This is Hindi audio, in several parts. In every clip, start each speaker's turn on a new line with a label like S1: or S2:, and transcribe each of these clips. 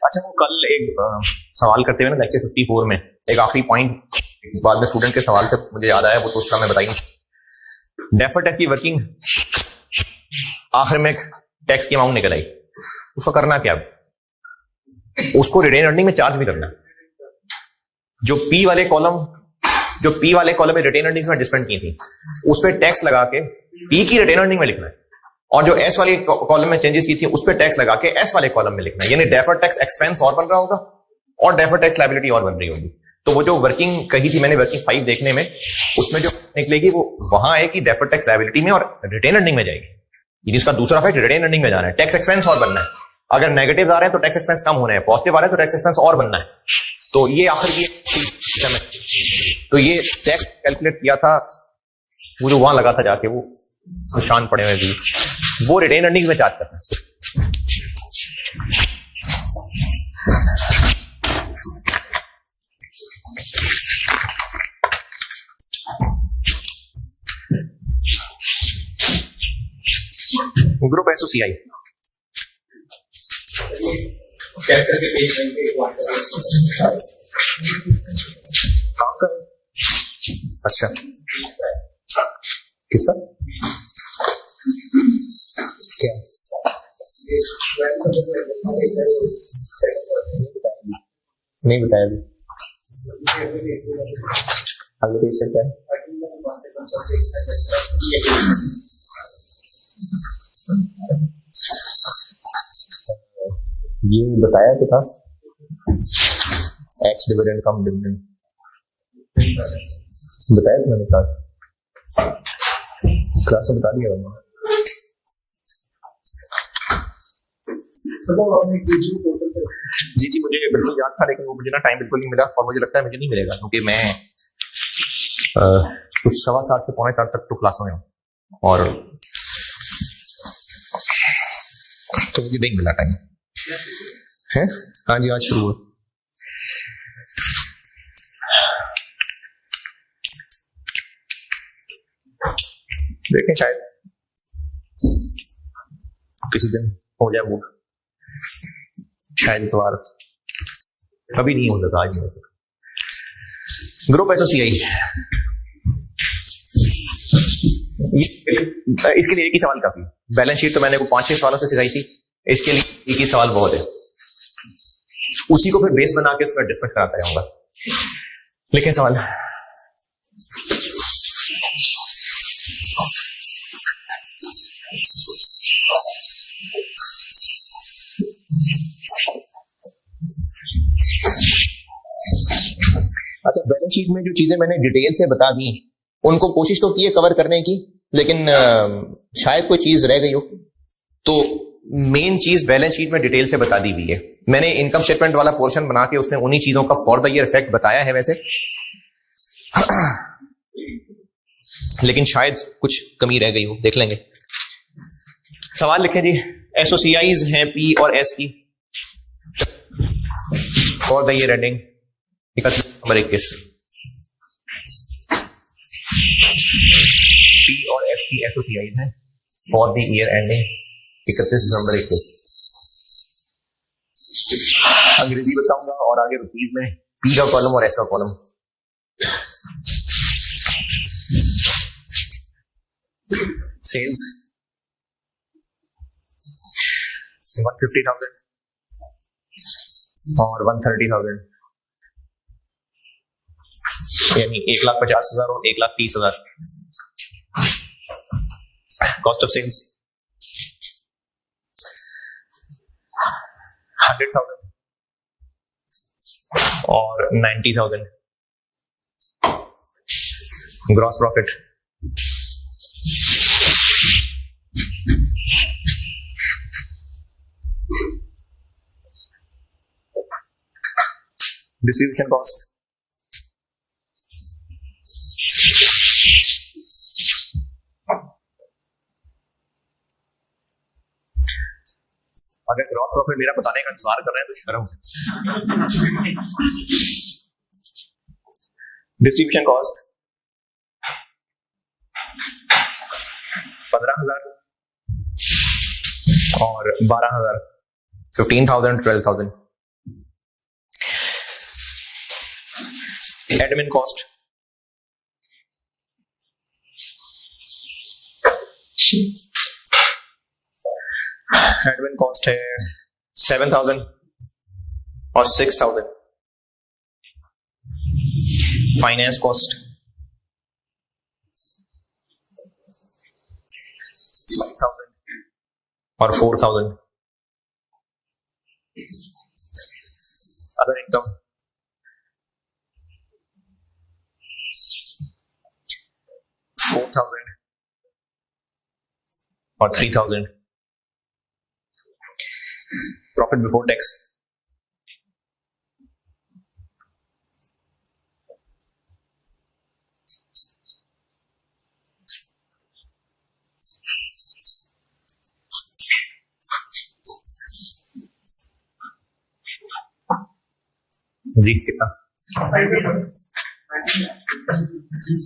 S1: अच्छा, वो कल एक सवाल करते हुए ना लेक्चर 54 में एक आखिरी पॉइंट बाद में स्टूडेंट के सवाल से मुझे याद आया, वो तो उसका मैं बता ही नहीं। डेफर्ड टैक्स की वर्किंग, आखिर में टैक्स की अमाउंट निकल आई, उसका करना क्या? उसको रिटेन अर्निंग में चार्ज भी करना है। जो पी वाले कॉलम में रिटेन अर्निंग में एडजस्टमेंट की थी उस पर टैक्स लगा के पी की रिटेन अर्निंग में लिखना है, और जो एस वाले कॉलम में चेंजेस की थी उस पर टैक्स लगा के एस वाले कॉलम में लिखना है। यानी डेफर्ड टैक्स एक्सपेंस और बन रहा होगा और डेफर्ड टैक्स लायबिलिटी और बन रही होगी। तो वो जो वर्किंग कही थी मैंने, वर्किंग 5 देखने में, उसमें जो निकलेगी वो वहां है कि डेफर्ड टैक्स लायबिलिटी में और रिटेन अर्निंग में जाएगी। जिसका दूसरा फैक्ट रिटेन अर्निंग में जाना है, टैक्स एक्सपेंस और बनना है। अगर नेगेटिव आ रहे हैं तो टैक्स एक्सपेंस कम होने हैं, पॉजिटिव आ रहे हैं तो टैक्स एक्सपेंस और बनना है। तो ये आखिर की तो ये टैक्स कैलकुलेट किया था, वो जो वहां लगा था जाके वो निशान पड़े हुए भी, वो रिटेन अर्निंग में चार्ज करना है। ग्रुप एसोसियाई अच्छा, किसका क्या नहीं बताया अभी, आगे पेज क्या है? ये बताया तो था, एक्स डिविडेंड कम डिविडेंड बताया तो मैंने क्लास में बता दिया मैंने। जी मुझे बिल्कुल याद था, लेकिन वो मुझे ना टाइम बिल्कुल नहीं मिला, और मुझे लगता है मुझे नहीं मिलेगा, क्योंकि मैं कुछ 7:15 से 7:45 तक तो क्लास में हूँ, और तो मुझे नहीं मिला टाइम है। हाँ जी, आज शुरू हुआ। देखें शायद किसी दिन हो जाए मूड, शायद इतवार, कभी नहीं हो सका आज नहीं हो सका। ग्रुप एसोसियाई, इसके लिए एक ही सवाल काफी। बैलेंस शीट तो मैंने वो 5-6 सवालों से सिखाई थी, इसके लिए एक ही सवाल बहुत है, उसी को फिर बेस बना के उसमें डिस्कस कराता जाऊंगा। लिखें सवाल। अच्छा, बैलेंस शीट में जो चीजें मैंने डिटेल से बता दी, उनको कोशिश तो की है कवर करने की, लेकिन शायद कोई चीज रह गई हो। तो मेन चीज बैलेंस शीट में डिटेल से बता दी हुई है। मैंने इनकम स्टेटमेंट वाला पोर्शन बना के उसमें उन्हीं चीजों का फॉर द ईयर इफेक्ट बताया है वैसे, लेकिन शायद कुछ कमी रह गई हो, देख लेंगे। सवाल लिखें जी। एसोसियाइज हैं पी और एस की for the year ending 31 P और एस की एसोसियाइज हैं फॉर द ईयर एंडिंग 31 अंग्रेजी बताऊंगा और आगे रुपीज में पी का कॉलम और एस का कॉलम। सेल्स 150,000 और 130,000, यानी 1,50,000 और 1,30,000। कॉस्ट ऑफ सेल्स 100,000 और 90,000। ग्रॉस प्रॉफिट डिस्ट्रीब्यूशन कॉस्ट अगर ग्रॉस प्रॉफिट मेरा बताने का इंतजार कर रहे हैं तो शर्म है। डिस्ट्रीब्यूशन कॉस्ट 15,000 और 12,000, 15,000, 12,000. एडमिन कॉस्ट है 7,000 और 6,000. फाइनेंस कॉस्ट 5,000 और 4,000. अदर इनकम 4,000 और 3,000. प्रॉफिट बिफोर टैक्स जी कितना?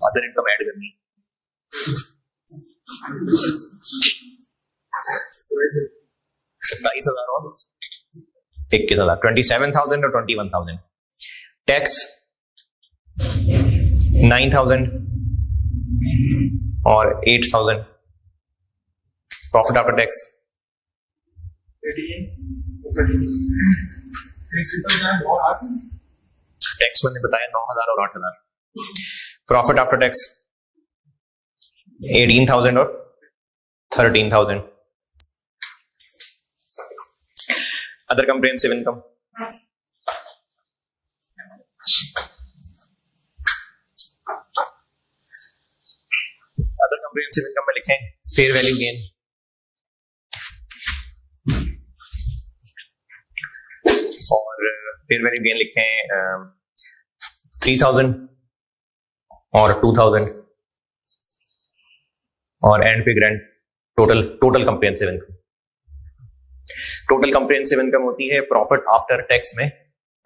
S1: अदर इनकम ऐड करनी 27,000 और 21,000, 27,000 और 21,000. टैक्स 9,000 और 8,000. प्रॉफिट आफ्टर टैक्स टैक्स मैंने बताया 9,000 और 8,000. प्रॉफिट आफ्टर टैक्स 18,000 और 13,000. अदर कंप्रिहेंसिव इनकम में लिखें फेयर वैल्यू गेन और फेयर वैल्यू गेन लिखें 3,000 और 2,000 और एंड पे grand total comprehensive income. Total comprehensive income होती है प्रॉफिट आफ्टर टैक्स में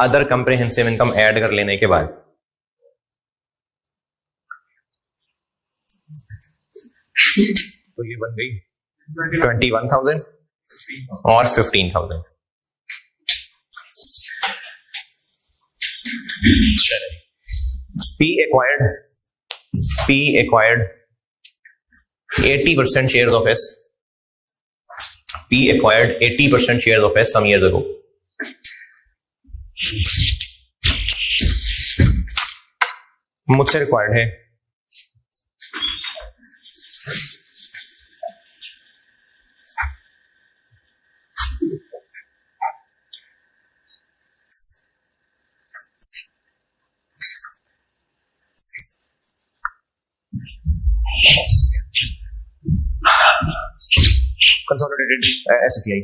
S1: अदर कंप्रिहेंसिव इनकम ऐड कर लेने के बाद. तो ये बन गई 21,000 और 15,000. P acquired 80% shares of S. P acquired 80% shares of S some years ago. मुझसे रिक्वायर्ड है consolidated SFCI.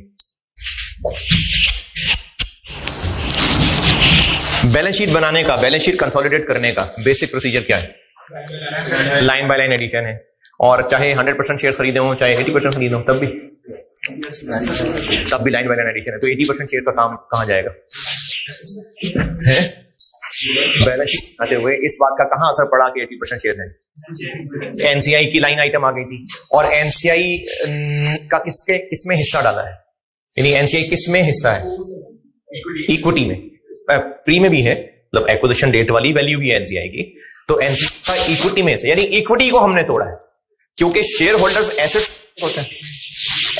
S1: बैलेंस शीट बनाने का, बैलेंस शीट कंसोलिडेट करने का बेसिक प्रोसीजर क्या है? लाइन बाय लाइन एडिशन है. और चाहे 100% शेयर्स खरीदे हो चाहे 80% खरीदे हो तब भी लाइन बाय लाइन एडिशन है. तो 80% शेयर का काम कहां जाएगा? है बैलेंस शीट बनाते हुए इस बात का कहां असर पड़ा कि 80% शेयर है? एनसीआई की लाइन आइटम आ गई थी और एनसीआई का किसमें हिस्सा डाला है? यानी एनसीआई किसमें हिस्सा है? इक्विटी में. प्री में भी है, मतलब एक्विजिशन डेट वाली वैल्यू भी है एनसीआई की. तो एनसीआई का इक्विटी में से, यानी इक्विटी को हमने तोड़ा है क्योंकि शेयर होल्डर्स एसेट्स होते हैं.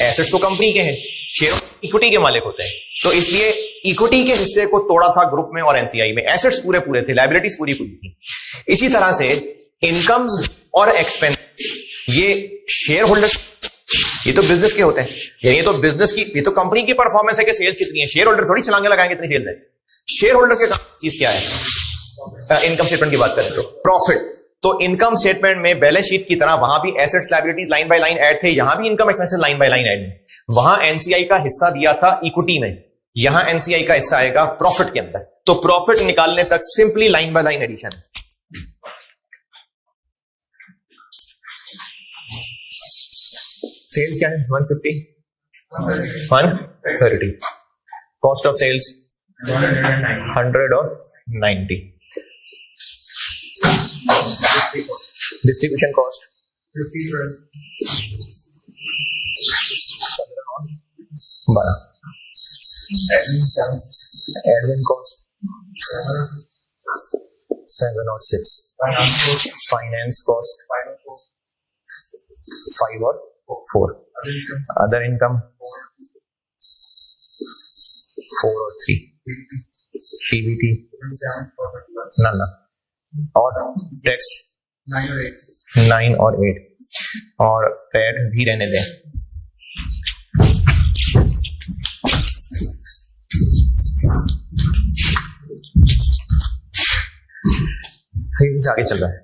S1: एसेट्स तो कंपनी के हैं, शेयर इक्विटी के मालिक होते हैं. तो इसलिए इक्विटी के हिस्से को तोड़ा था ग्रुप में और एनसीआई में. एसेट्स पूरे थे, लायबिलिटीज पूरी थी. इसी तरह से इनकम्स और एक्सपेंस ये शेयर होल्डर्स, ये तो बिजनेस के होते हैं. ये तो बिजनेस की, ये तो कंपनी की परफॉर्मेंस है कि सेल्स कितनी है. शेयर होल्डर थोड़ी छलांगे लगाएंगे कितनी सेल्स है. शेयर होल्डर्स के चीज क्या है? इनकम स्टेटमेंट की बात करें तो प्रॉफिट. तो इनकम स्टेटमेंट में बैलेंस शीट की तरह वहां भी assets liabilities line by line add थे, यहां भी income expenses line by line add है. वहां एनसीआई का हिस्सा दिया था इक्विटी में, यहां एनसीआई का हिस्सा आएगा प्रॉफिट के अंदर. तो प्रॉफिट निकालने तक simply line by line addition है. सेल्स क्या है? 150, 130. कॉस्ट ऑफ सेल्स 100 और 90. डिस्ट्रीब्यूशन कॉस्ट 12, एडमिन कॉस्ट 7 और 6, फाइनेंस कॉस्ट 5 और 4, अदर इनकम 4 और 3, पीबीटी ना और टैक्स 9 और 8 और पैट भी रहने दें। आगे चल रहा है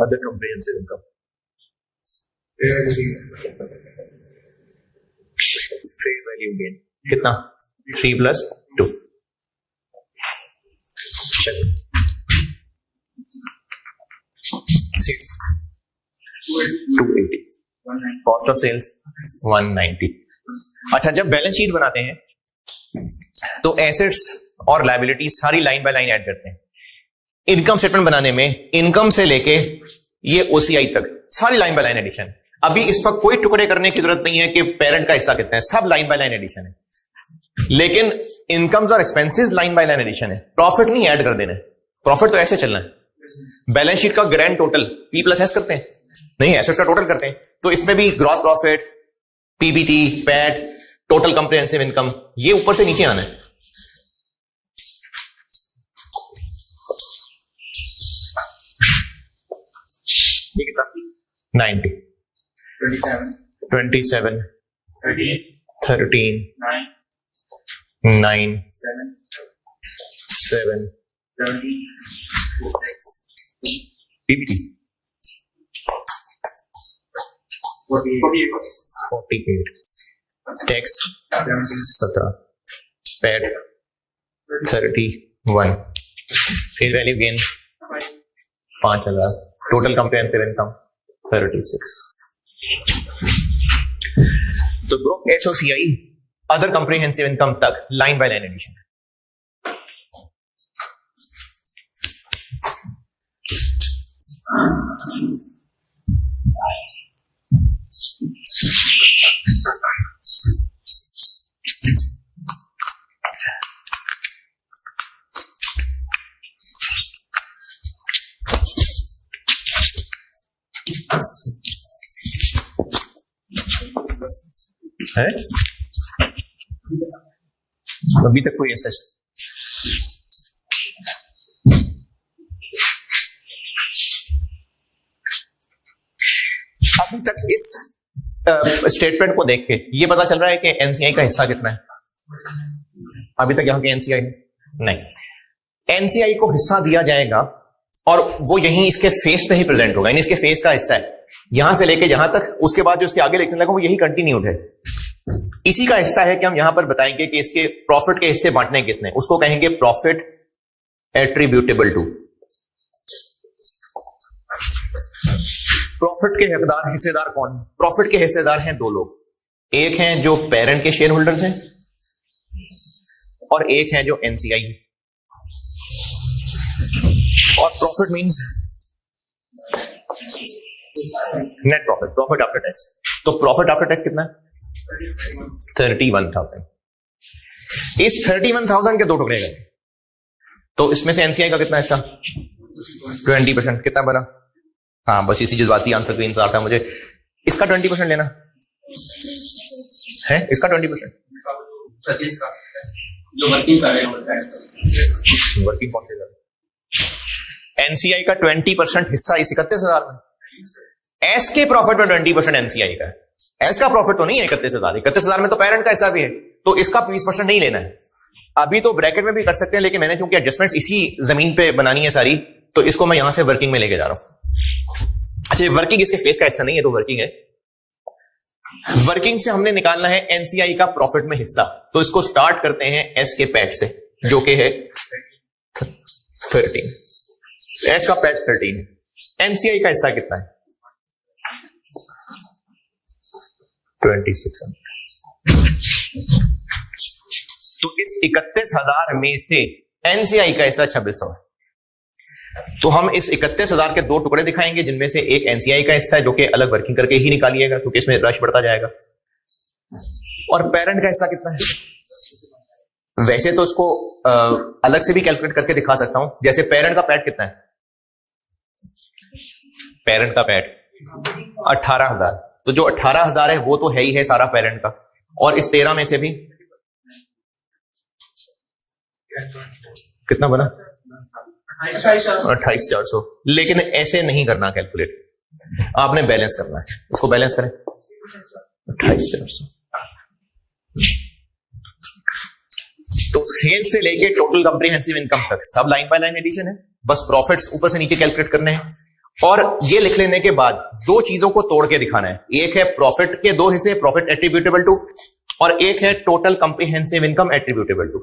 S1: other comprehensive income, fair value gain कितना 3 + 2, 280, कॉस्ट ऑफ सेल्स 190। अच्छा, जब बैलेंस शीट बनाते हैं तो एसेट्स और लायबिलिटी सारी लाइन बाय लाइन ऐड करते हैं। इनकम स्टेटमेंट बनाने में इनकम से लेके ये ओसीआई तक सारी लाइन बाय लाइन एडिशन। अभी इस वक्त कोई टुकड़े करने की जरूरत नहीं है कि पेरेंट का हिस्सा कितना है, सब लाइन बाय लाइन एडिशन है। लेकिन इनकम्स और expenses line by line addition है, प्रॉफिट नहीं ऐड कर देना है, प्रॉफिट तो ऐसे चलना है। बैलेंस शीट का ग्रैंड टोटल P+S करते हैं, नहीं एसेट्स का टोटल करते हैं, तो इसमें भी gross profit, PBT, PAT, total comprehensive income, ये ऊपर से नीचे आना है। ये कितना 90, 27, 13, 9, 7, PBT 48, tax 17, PAT 31, fair value gain 5000, total comprehensive income 36। तो group SOCI other comprehensive income तक लाइन बाय लाइन एडिशन है। है अभी तक कोई ऐसा अभी तक इस स्टेटमेंट को देख के ये पता चल रहा है कि एनसीआई का हिस्सा कितना है? अभी तक यहां के एनसीआई नहीं, एनसीआई को हिस्सा दिया जाएगा और वो यहीं इसके फेस पे ही प्रेजेंट होगा, यानी इसके फेस का हिस्सा है यहां से लेके यहां तक, उसके बाद जो उसके आगे लिखने लगा वो यही कंटिन्यूड है। इसी का हिस्सा है कि हम यहां पर बताएंगे कि इसके प्रॉफिट के हिस्से बांटने किसने, उसको कहेंगे प्रॉफिट एट्रीब्यूटेबल टू। प्रॉफिट के हकदार हिस्सेदार कौन? प्रॉफिट के हिस्सेदार हैं दो लोग, एक हैं जो पेरेंट के शेयर होल्डर्स हैं और एक हैं जो एनसीआई। और profit means net profit, profit after tax. तो प्रॉफिट आफ्टर टैक्स कितना है? 31,000। इस 31,000 के दो टुकड़े गए, तो इसमें से एनसीआई का कितना हिस्सा? 20%। कितना बना? हाँ, बस इसी जज्बाती आंसर का इंतजार था मुझे। इसका 20% लेना है, इसका 20% जो वर्किंग कर रहे हैं, वर्किंग कौन से कर? एनसीआई का 20% हिस्सा इस 31,000 में। एस के प्रॉफिट में 20% एनसीआई का है, एस का प्रॉफिट तो नहीं है 31,000। 31,000 में तो पेरेंट का हिस्सा भी है, तो इसका 20% नहीं लेना है। अभी तो ब्रैकेट में भी कर सकते हैं, लेकिन मैंने चूंकि एडजस्टमेंट्स इसी जमीन पे बनानी है सारी, तो इसको मैं यहां से वर्किंग में लेके जा रहा हूं। अच्छा, वर्किंग इसके फेस का हिस्सा नहीं है, तो वर्किंग है। वर्किंग से हमने निकालना है एनसीआई का प्रॉफिट में हिस्सा, तो इसको स्टार्ट करते हैं एस के पैट से, जो कि है 13। एस का पैट 13, एनसीआई का हिस्सा कितना है? 2600। तो इस 31,000 में से एनसीआई का हिस्सा 2600 है। तो हम इस 31,000 के दो टुकड़े दिखाएंगे, जिनमें से एक एनसीआई का हिस्सा है जो कि अलग वर्किंग करके ही निकालिएगा क्योंकि इसमें रश बढ़ता जाएगा, और पेरेंट का हिस्सा कितना है। वैसे तो इसको अलग से भी कैलकुलेट करके दिखा सकता हूं, जैसे पेरेंट का पैट कितना है, पेरेंट का पैट 18,000, तो जो 18,000 है वो तो है ही है सारा पेरेंट का, और इस 13 में से भी कितना बना 28,400। लेकिन ऐसे नहीं करना कैलकुलेट, आपने बैलेंस करना है, इसको बैलेंस करें 28,400। तो सेल्स से लेके टोटल कंप्रिहेंसिव इनकम तक सब लाइन बाय लाइन एडिशन है, बस प्रॉफिट्स ऊपर से नीचे कैलकुलेट करने हैं। और ये लिख लेने के बाद दो चीजों को तोड़ के दिखाना है, एक है प्रॉफिट के दो हिस्से, प्रॉफिट एट्रीब्यूटेबल टू, और एक है total comprehensive income attributable to.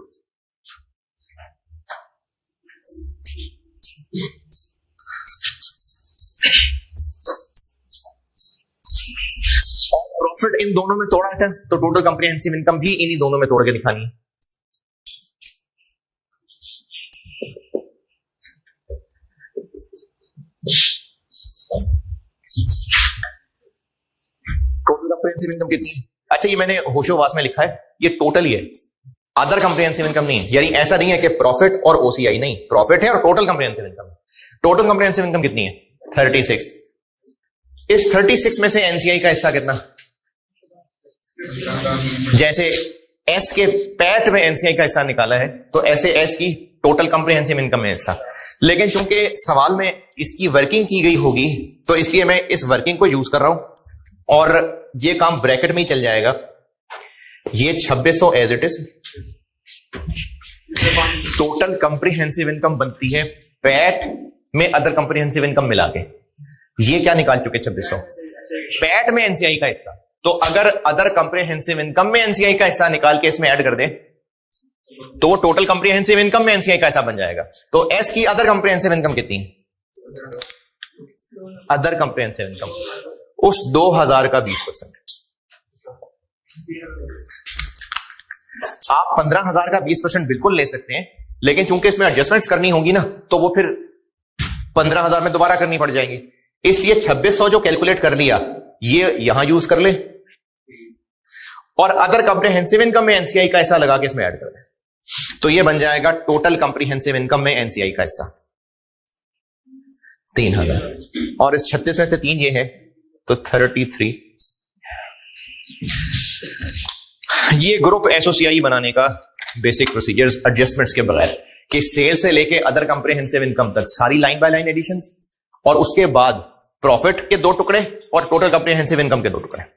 S1: Profit इन दोनों में तोड़ा था तो टोटल कंप्रिहेंसिव इनकम भी इन्हीं दोनों में तोड़ के दिखानी है। टोटल कंप्रिहेंसिव इनकम कितनी है? अच्छा, ये मैंने होशोवास में लिखा है, ये टोटल ही है, अदर कंप्रिहेंसिव इनकम नहीं है। यानी ऐसा नहीं है कि प्रॉफिट और ओसीआई, नहीं, प्रॉफिट है और टोटल कंप्रिहेंसिव इनकम है। टोटल कंप्रिहेंसिव इनकम कितनी है? 36। इस 36 में से एनसीआई का हिस्सा कितना? जैसे एस के पैट में एनसीआई का हिस्सा निकाला है तो ऐसे एस की टोटल कंप्रिहेंसिव इनकम में हिस्सा, लेकिन चूंकि सवाल में इसकी वर्किंग की गई होगी तो इसलिए मैं इस वर्किंग को यूज कर रहा हूं और ये काम ब्रैकेट में ही चल जाएगा। ये 2600 as it is, total comprehensive income बनती है पैट में अदर कंप्रिहेंसिव इनकम मिला के। ये क्या निकाल चुके 2600, पैट में एनसीआई का हिस्सा। तो अगर अदर कंप्रिहेंसिव इनकम में एनसीआई का हिस्सा निकाल के इसमें ऐड कर दे तो टोटल कंप्रिहेंसिव इनकम में एनसीआई का हिस्सा बन जाएगा। तो एस की अदर कंप्रिहेंसिव इनकम कितनी है? अदर कंप्रिहेंसिव इनकम उस 2000 का 20%। आप 15,000 का 20% बिल्कुल ले सकते हैं, लेकिन चूंकि इसमें एडजस्टमेंट्स करनी होगी ना तो वो फिर 15,000 में दोबारा करनी पड़ जाएंगी, इसलिए 2600 जो कैलकुलेट कर लिया ये यहां यूज कर ले और अदर कंप्रिहेंसिव इनकम में एनसीआई का हिस्सा लगा के इसमें ऐड कर दे, तो ये बन जाएगा टोटल कंप्रिहेंसिव इनकम में एनसीआई का हिस्सा 3,000, और इस 36 में से 3 ये है तो 33। ये ग्रुप एसोसियाई बनाने का बेसिक प्रोसीजर्स एडजस्टमेंट्स के बगैर कि सेल से लेके अदर कंप्रिहेंसिव इनकम तक सारी लाइन बाय लाइन एडिशंस, और उसके बाद प्रॉफिट के 2 टुकड़े और टोटल कंप्रिहेंसिव इनकम के 2 टुकड़े।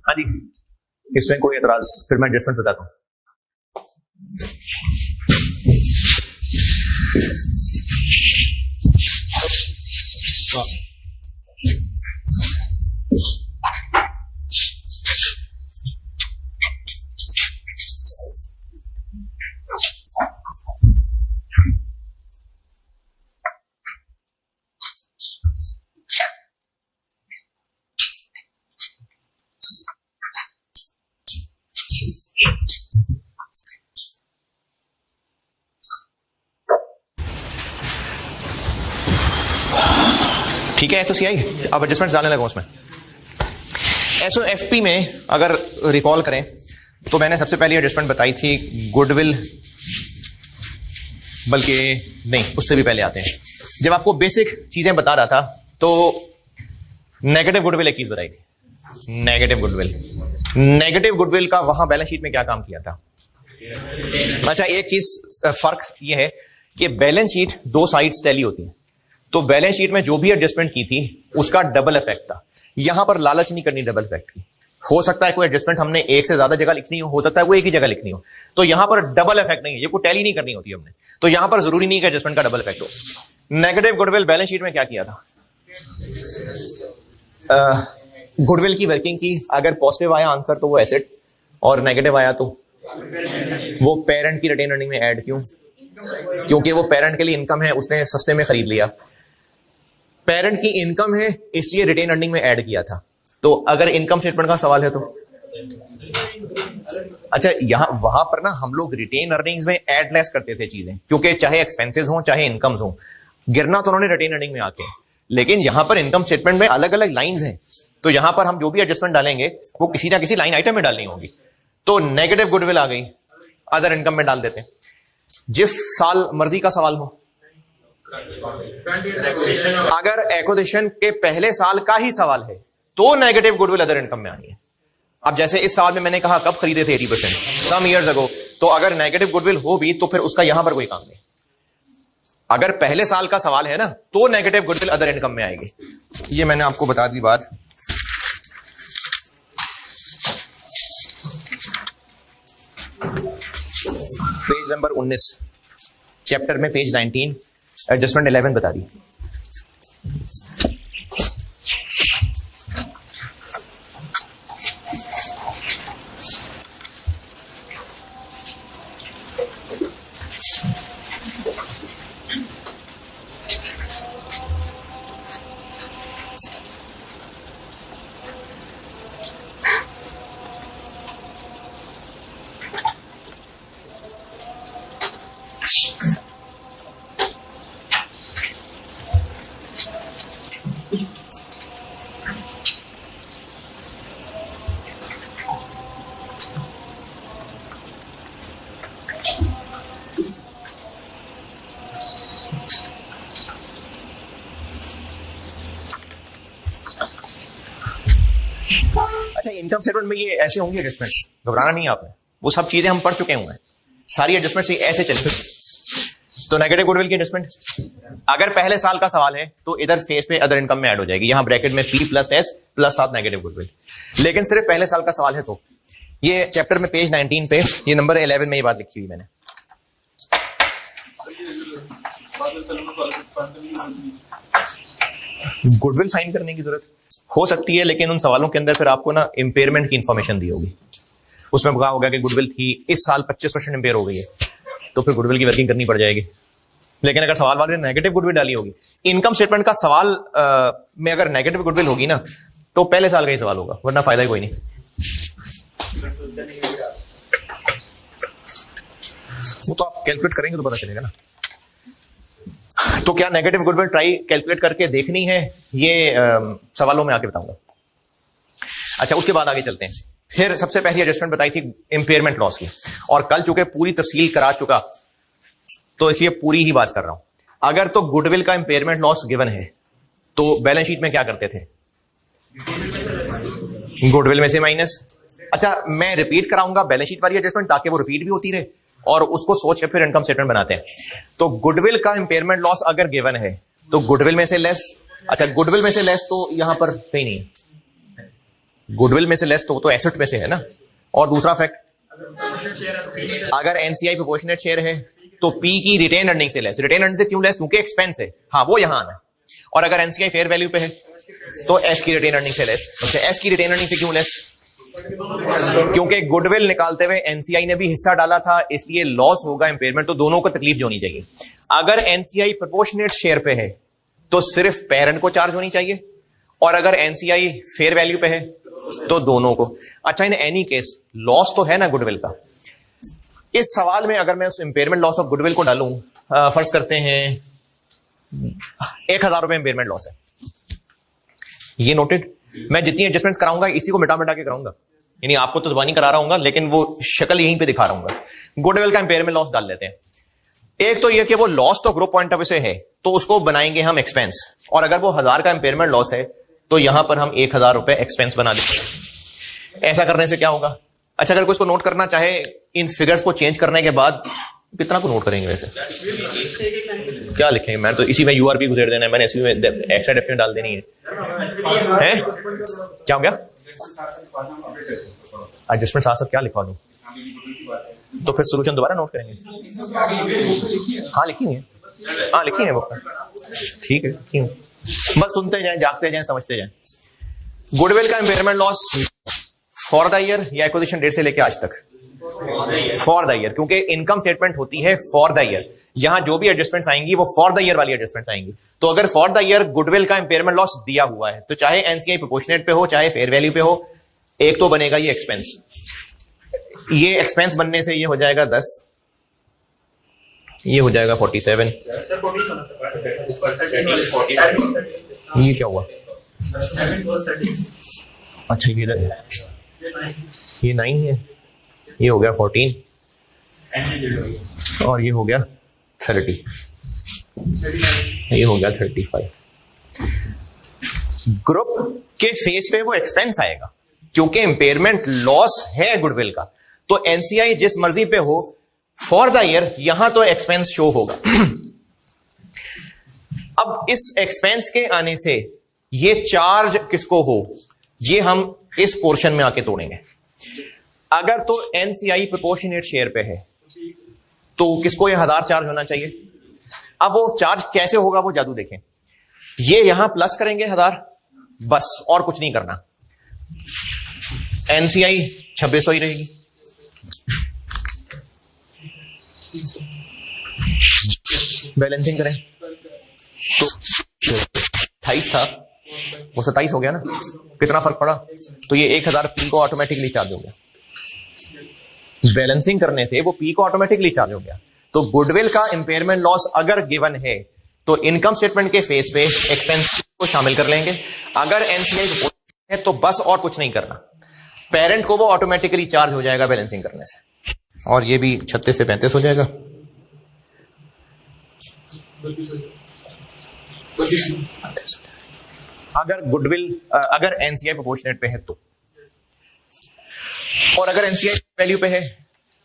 S1: हाँ जी, इसमें कोई एतराज? फिर मैं एडजस्टमेंट बताता हूं। ठीक है, एसओसीआई। अब एडजस्टमेंट डालने लगा उसमें। एसओएफपी में अगर रिकॉल करें तो मैंने सबसे पहले एडजस्टमेंट बताई थी गुडविल, बल्कि नहीं, उससे भी पहले आते हैं। जब आपको बेसिक चीजें बता रहा था तो नेगेटिव गुडविल एक चीज बताई थी। नेगेटिव गुडविल, नेगेटिव गुडविल का वहां बैलेंस शीट में क्या काम किया था? अच्छा, एक चीज फर्क ये है कि बैलेंस शीट दो साइड्स टैली होती हैं, तो बैलेंस शीट में जो भी एडजस्टमेंट की थी उसका डबल इफेक्ट था। यहां पर लालच नहीं करनी डबल इफेक्ट की। हो सकता है कोई एडजस्टमेंट हमने एक से ज्यादा जगह लिखनी हो सकता है वो एक ही जगह लिखनी हो, तो यहां पर डबल इफेक्ट नहीं है, ये कोई टैली नहीं करनी होती हमने, तो यहां पर जरूरी नहीं है कि एडजस्टमेंट का डबल इफेक्ट हो। नेगेटिव गुडविल बैलेंस शीट में क्या किया था? गुडविल की वर्किंग की, अगर पॉजिटिव आया आंसर तो वो एसेट, और नेगेटिव आया तो वो पेरेंट की रिटेन अर्निंग में ऐड। क्यों? क्योंकि वो पेरेंट के लिए इनकम है, उसने सस्ते में खरीद लिया। पेरेंट की इनकम है इसलिए रिटेन अर्निंग में ऐड किया था। तो अगर इनकम स्टेटमेंट का सवाल है तो अच्छा, यहां वहां पर ना हम लोग रिटेन अर्निंग्स में ऐड लेस करते थे चीजें, क्योंकि चाहे एक्सपेंसेस हो चाहे इनकम्स हो, गिरना तो उन्होंने रिटेन अर्निंग में आके। लेकिन यहां पर इनकम स्टेटमेंट में अलग अलग लाइंस हैं, तो यहां पर हम जो भी एडजस्टमेंट डालेंगे वो किसी ना किसी लाइन आइटम में डालनी होगी। तो नेगेटिव गुडविल आ गई, अदर इनकम में डाल देते हैं। जिस साल मर्जी का सवाल हो, अगर एक्विजिशन के पहले साल का ही सवाल है तो नेगेटिव गुडविल अदर इनकम में आनी है। अब जैसे इस साल में मैंने कहा कब खरीदे थे 80%, सम ईयर्स अगो, तो अगर नेगेटिव गुडविल हो भी तो फिर उसका यहां पर कोई काम नहीं। अगर पहले साल का सवाल है ना तो नेगेटिव गुडविल अदर इनकम में आएगी। ये मैंने आपको बता दी बात। पेज नंबर 19 चैप्टर में पेज 19 एडजस्टमेंट 11 बता दी। अच्छा, इनकम स्टेटमेंट में ये ऐसे होंगे एडजस्टमेंट, घबराना नहीं है आपने, वो सब चीजें हम पढ़ चुके हुए हैं, सारी एडजस्टमेंट से ऐसे चले। तो नेगेटिव गुडविल की एडजस्टमेंट अगर पहले साल का सवाल है तो इधर फेस पे अदर इनकम में ऐड हो जाएगी, यहां ब्रैकेट में P प्लस S प्लस साथ नेगेटिव गुडविल। लेकिन सिर्फ पहले साल का सवाल है तो ये चैप्टर में पेज 19 पे ये नंबर 11 में ये बात लिखी हुई मैंने। गुडविल साइन करने की जरूरत हो सकती है, लेकिन उन सवालों के अंदर फिर आपको ना इंपेयरमेंट की इंफॉर्मेशन दी होगी। उसमें कहा होगा कि गुडविल थी इस साल 25% इंपेयर हो गई है, तो फिर गुडविल की वर्किंग करनी पड़ जाएगी। लेकिन अगर सवाल वाले नेगेटिव गुडविल डाली होगी, इनकम स्टेटमेंट का सवाल में अगर नेगेटिव गुडविल होगी ना तो पहले साल का ही सवाल होगा, वरना फायदा ही कोई नहीं। वो तो आप कैलकुलेट करेंगे तो पता चलेगा ना। तो क्या नेगेटिव गुडविल ट्राई कैलकुलेट करके देखनी है, ये सवालों में आके बताऊंगा। अच्छा, उसके बाद आगे चलते हैं। फिर सबसे पहली एडजस्टमेंट बताई थी इंपेयरमेंट लॉस की, और कल चूंकि पूरी तफसील करा चुका तो इसलिए पूरी ही बात कर रहा हूं। अगर तो गुडविल का इंपेयरमेंट लॉस गिवन है तो बैलेंस शीट में क्या करते थे? गुडविल में से माइनस। अच्छा, मैं रिपीट कराऊंगा बैलेंस शीट वाली एडजस्टमेंट ताकि वो रिपीट भी होती रहे और उसको सोच के फिर इनकम स्टेटमेंट बनाते हैं। तो गुडविल का इंपेयरमेंट लॉस अगर गिवन है तो गुडविल में से लेस। अच्छा, गुडविल में से लेस तो यहां पर कहीं नहीं है, गुडविल में से लेस तो एसेट में से है ना। और दूसरा फैक्ट, अगर एनसीआई प्रोपोर्शनेट शेयर है तो पी की रिटेन अर्निंग से लेस। रिटेन अर्निंग से क्यों लेस? क्योंकि एक्सपेंस है, हाँ वो यहां आना है। और अगर एनसीआई फेयर वैल्यू पे है तो एस की रिटेन अर्निंग से लेस। अच्छा, एस की रिटेन अर्निंग से क्यों लेस? क्योंकि गुडविल निकालते हुए एनसीआई ने भी हिस्सा डाला था, इसलिए लॉस होगा इंपेयरमेंट, तो दोनों को तकलीफ जो होनी चाहिए। अगर एनसीआई प्रोपोर्शनेट शेयर पे है तो सिर्फ पेरेंट को चार्ज होनी चाहिए, और अगर एनसीआई फेयर वैल्यू पे है तो दोनों को। अच्छा, इन एनी केस लॉस तो है ना गुडविल का। इस सवाल में अगर मैं उस इंपेयरमेंट लॉस ऑफ गुडविल को डालूं, फर्ज करते हैं 1000 रुपए इंपेयरमेंट लॉस है, ये नोटेड? मैं जितनी एडजस्टमेंट्स कराऊंगा इसी को मिटा मिटा के कराऊंगा, यानी आपको तो जुबानी करा रहा हूंगा लेकिन वो शक्ल यहीं पे दिखा रहा हूंगा। गुडविल का इंपेयरमेंट लॉस डाल लेते हैं। एक तो ये कि वो लॉस तो ग्रुप पॉइंट ऑफ व्यू से है तो उसको बनाएंगे हम एक्सपेंस, और अगर वो 1000 का इंपेयरमेंट लॉस है तो यहां पर हम 1000 रुपए एक्सपेंस बना देंगे। ऐसा करने से क्या होगा? अच्छा, अगर कोई इसको नोट करना चाहे इन फिगर्स को चेंज करने के बाद कितना को नोट करेंगे वैसे? क्या लिखेंगे? मैं तो इसी में यूआरपी गुजर देना है, मैंने इसी में एक्स्ट्रा डेफिनेट डाल देनी है। क्या हो गया? एडजस्टमेंट साथ साथ क्या लिखवा दूं? तो फिर सोल्यूशन दोबारा नोट करेंगे। हाँ लिखेंगे, हाँ लिखेंगे वो, ठीक है लिखेंगे। बस सुनते जाएं, जागते जाएं, समझते जाएं। गुडविल का impairment loss for the year या एक्विजिशन डेट से लेके आज तक? फॉर द ईयर, क्योंकि इनकम स्टेटमेंट होती है फॉर द ईयर। यहां जो भी एडजस्टमेंट्स आएंगी वो फॉर द ईयर वाली एडजस्टमेंट्स आएंगी। तो अगर फॉर द ईयर गुडविल का इंपेयरमेंट लॉस दिया हुआ है तो चाहे एनसीआई प्रोपोर्शनेट पे हो चाहे फेयर वैल्यू पे हो, एक तो बनेगा ये एक्सपेंस। ये एक्सपेंस बनने से ये हो जाएगा 10, ये हो जाएगा 47। ये क्या हुआ? अच्छा ये 9 है, ये हो गया 14 और ये हो गया 30, ये हो गया 35। ग्रुप के फेज पे वो एक्सपेंस आएगा क्योंकि इंपेयरमेंट लॉस है गुडविल का। तो एनसीआई जिस मर्जी पे हो फॉर द ईयर यहां तो एक्सपेंस शो होगा। अब इस एक्सपेंस के आने से ये चार्ज किसको हो, ये हम इस पोर्शन में आके तोड़ेंगे। अगर तो एनसीआई प्रोपोर्शनेट शेयर पे है तो किसको ये 1000 चार्ज होना चाहिए। अब वो चार्ज कैसे होगा वो जादू देखें। ये यहां प्लस करेंगे 1000, बस और कुछ नहीं करना। एनसीआई 2600 ही रहेगी। बैलेंसिंग करें तो 28 था वो 27 हो गया ना, कितना फर्क पड़ा? तो ये 1000 पी को ऑटोमेटिकली चार्ज हो गया। बैलेंसिंग करने से वो पी को ऑटोमेटिकली चार्ज हो गया। तो गुडविल का इंपेयरमेंट लॉस अगर गिवन है तो इनकम स्टेटमेंट के फेस पे एक्सपेंस को शामिल कर लेंगे। अगर एनसीआई है तो बस और कुछ नहीं करना, पेरेंट को वो ऑटोमेटिकली चार्ज हो जाएगा बैलेंसिंग करने से, और ये भी 36 से 35 हो जाएगा। अगर गुडविल अगर एनसीआई प्रोपोर्शनेट पे है तो, और अगर एनसीआई वैल्यू पे है